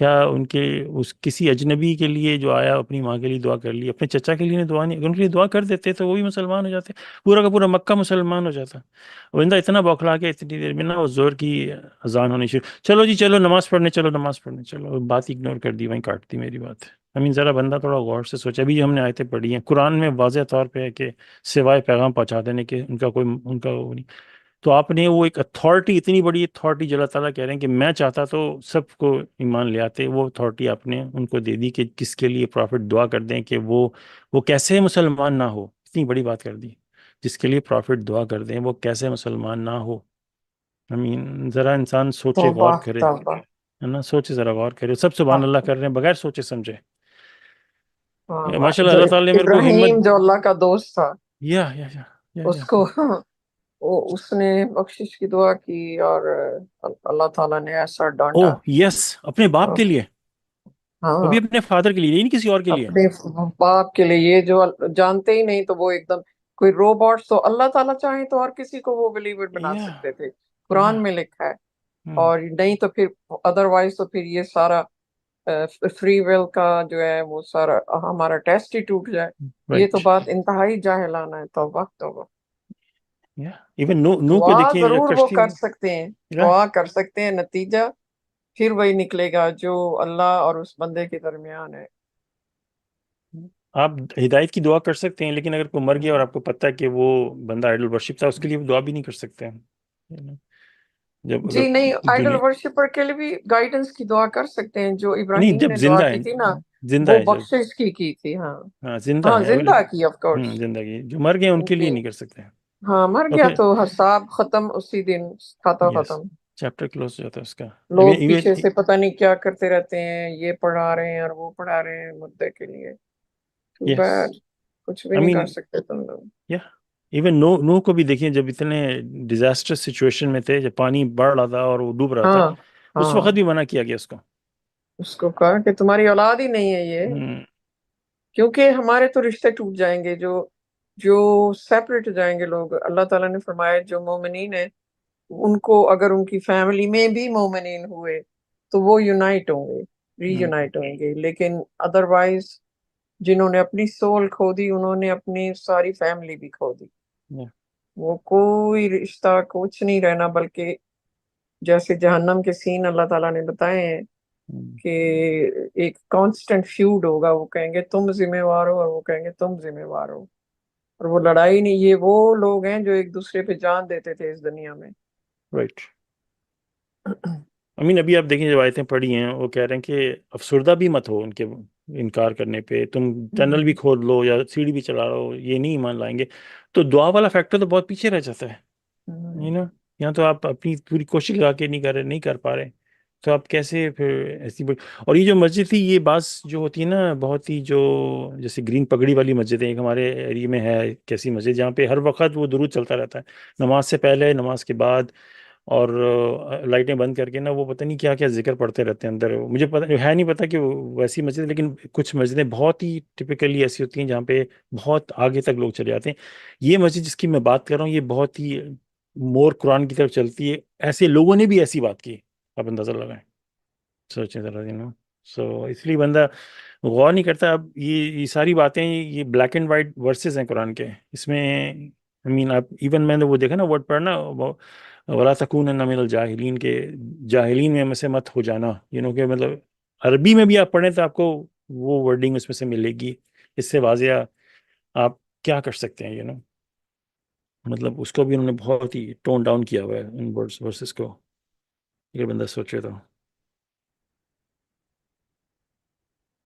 A: کیا ان کے اس کسی اجنبی کے لیے جو آیا اپنی ماں کے لیے دعا کر لی، اپنے چچا کے لیے دعا نہیں، اگر ان کے لیے دعا کر دیتے تو وہ بھی مسلمان ہو جاتے، پورا کا پورا مکہ مسلمان ہو جاتا. بندہ اتنا بوکھلا کے اتنی دیر میں نا وہ زور کی اذان ہونی شروع، چلو جی چلو نماز پڑھنے چلو نماز پڑھنے چلو، بات اگنور کر دی، وہیں کاٹ دی میری بات. ذرا بندہ تھوڑا غور سے سوچے. ابھی ہم نے آیتیں پڑھی ہیں، قرآن میں واضح طور پہ ہے کہ سوائے پیغام پہنچا دینے کے ان کا وہ نہیں. تو آپ نے وہ ایک اتھارٹی، اتنی بڑی اتھارٹی جو اللہ تعالیٰ کہہ رہے ہیں کہ میں چاہتا تو سب کو ایمان لے آتے، وہ اتھارٹی آپ نے ان کو دے دی کہ کس کے لیے پرافٹ دعا کر دیں کہ وہ کیسے مسلمان نہ ہو. اتنی بڑی بات کر دی، جس کے لیے پرافٹ دعا کر دیں وہ کیسے مسلمان نہ ہو. ذرا انسان سوچے غور
B: توبہ
A: کرے،
B: توبہ.
A: ہے نا، سوچے ذرا غور کرے. سب سبحان اللہ کر رہے ہیں بغیر سوچے سمجھے. ماشاء اللہ
B: جو
A: اللہ تعالیٰ نے میرے کو ہمت.
B: ابراہیم جو اللہ کا دوست تھا،
A: یا
B: اس کو اس نے بخشش کی دعا کی اور اللہ تعالیٰ نے ایسا
A: او
B: ڈانٹا.
A: یس، اپنے باپ کے لیے، وہ
B: ہاں،
A: بھی اپنے فادر کے لیے، یہ نہیں کسی اور کے لیے.
B: اپنے باپ کے لیے. یہ جو جانتے ہی نہیں تو وہ ایک دم کوئی روبوٹ. تو اللہ تعالیٰ چاہیں تو ہر کسی کو وہ بلیور بنا
A: یا
B: سکتے تھے،
A: یا
B: قرآن میں لکھا ہے. اور نہیں تو پھر ادروائز تو پھر یہ سارا فری ول کا جو ہے وہ سارا ہمارا ٹیسٹ ہی ٹوٹ جائے. یہ تو
A: رائٹ.
B: بات انتہائی جاہلانہ ہے. توبہ توبہ.
A: یا ایون نو کو
B: دعا
A: دیکھیے جب
B: ضرور وہ
A: کشتی
B: کر
A: میں.
B: سکتے ہیں،
A: یا
B: دعا کر سکتے ہیں، نتیجہ پھر وہی نکلے گا جو اللہ اور اس بندے کے درمیان ہے.
A: آپ ہدایت کی دعا کر سکتے ہیں، لیکن اگر کوئی مر گیا اور آپ کو پتہ ہے کہ وہ بندہ آئیڈل ورشپ تھا، اس کے لیے دعا بھی نہیں کر سکتے ہیں. جب
B: جی
A: اگر
B: نہیں، آئیڈل
A: دنیا
B: ورشپر کے لیے بھی گائیڈنس کی دعا کر سکتے ہیں. جو
A: نہیں،
B: ابراہیم
A: جب
B: نے دعا
A: زندہ ہے،
B: کی تھی نا،
A: زندہ
B: وہ
A: ہے جب،
B: بخشش کی تھی. ہاں
A: ہاں زندہ
B: ہاں،
A: ہے
B: زندہ کی آف کورس.
A: زندگی. جو مر گئے ان کے لیے
B: کیونکہ
A: نہیں کر سکتے.
B: ہاں، مر گیا
A: اوکے،
B: تو حساب ختم اسی دن، کھاتا
A: یس،
B: ختم.
A: چیپٹر کلوز ہو جاتا ہے اس کا.
B: لوگ پیچھے سے پتہ نہیں کیا کرتے رہتے ہیں، یہ پڑھا رہے ہیں اور وہ پڑھا رہے ہیں مدعے کے لیے. ٹو
A: یس،
B: بیڈ. کچھ بھی
A: آئی
B: نہیں
A: مین
B: کر سکتے تم لوگ.
A: یا ایون نو کو بھی دیکھیں، جب اتنے ڈیزاسٹر سچویشن میں تھے، جب پانی بڑھ رہا تھا اور وہ ڈوب رہا تھا،
B: ہاں
A: اس
B: ہاں،
A: وقت بھی منع کیا گیا اس کو.
B: اس کو کہا کہ تمہاری اولاد ہی نہیں ہے یہ،
A: ہم،
B: کیونکہ ہمارے تو رشتے ٹوٹ جائیں گے. جو جو سیپریٹ ہو جائیں گے لوگ. اللہ تعالیٰ نے فرمایا جو مومنین ہیں ان کو اگر ان کی فیملی میں بھی مومنین ہوئے تو وہ یونائٹ ہوں گے، ری یونائٹ ہوں گے. لیکن ادروائز جنہوں نے اپنی سول کھو دی انہوں نے اپنی ساری فیملی بھی کھو دی.
A: یا
B: وہ کوئی رشتہ کچھ نہیں رہنا، بلکہ جیسے جہنم کے سین اللہ تعالیٰ نے بتائے ہیں کہ ایک کانسٹنٹ فیوڈ ہوگا. وہ کہیں گے تم ذمہ وار ہو اور وہ کہیں گے تم ذمہ وار ہو. اور وہ لڑائی نہیں، یہ وہ لوگ ہیں جو ایک دوسرے پہ جان دیتے تھے اس دنیا میں.
A: رائٹ. ابھی آپ دیکھیں جب آیتیں پڑھی ہیں، وہ کہہ رہے ہیں کہ افسردہ بھی مت ہو ان کے انکار کرنے پہ. تم ٹنل بھی کھود لو یا سیڑھی بھی چلا لو، یہ نہیں ایمان لائیں گے. تو دعا والا فیکٹر تو بہت پیچھے رہ جاتا ہے نا. یہاں تو آپ اپنی پوری کوشش لگا کے نہیں کر پا رہے، تو آپ کیسے پھر ایسی اور یہ جو مسجد تھی، یہ بعض جو ہوتی ہے نا بہت ہی جو جیسے گرین پگڑی والی مسجد ہے، ایک ہمارے ایریے میں ہے کیسی مسجد جہاں پہ ہر وقت وہ درود چلتا رہتا ہے، نماز سے پہلے، نماز کے بعد، اور لائٹیں بند کر کے نا وہ پتہ نہیں کیا کیا ذکر پڑھتے رہتے ہیں اندر. مجھے پتہ ہے نہیں پتہ کہ ویسی مسجد، لیکن کچھ مسجدیں بہت ہی ٹپیکلی ایسی ہوتی ہیں جہاں پہ بہت آگے تک لوگ چلے جاتے ہیں. یہ مسجد جس کی میں بات کر رہا ہوں، یہ بہت ہی مور قرآن کی طرف چلتی ہے. ایسے لوگوں نے بھی ایسی بات کی، آپ اندازہ لگائیں، سوچیں ذرا. سو اس لیے بندہ غور نہیں کرتا. اب یہ ساری باتیں، یہ بلیک اینڈ وائٹ ورسز ہیں قرآن کے. اس میں آپ ایون میں نے وہ دیکھا نا ورڈ پڑھنا، ولا تکونن من الجاہلین کے جاہلین میں سے مت ہو جانا، کہ مطلب عربی میں بھی آپ پڑھیں تو آپ کو وہ ورڈنگ اس میں سے ملے گی. اس سے واضح آپ کیا کر سکتے ہیں، مطلب اس کو بھی انہوں نے بہت ہی ٹون ڈاؤن کیا ہوا ہے ان ورڈز ورسز کو، اگر بندہ سوچے تو.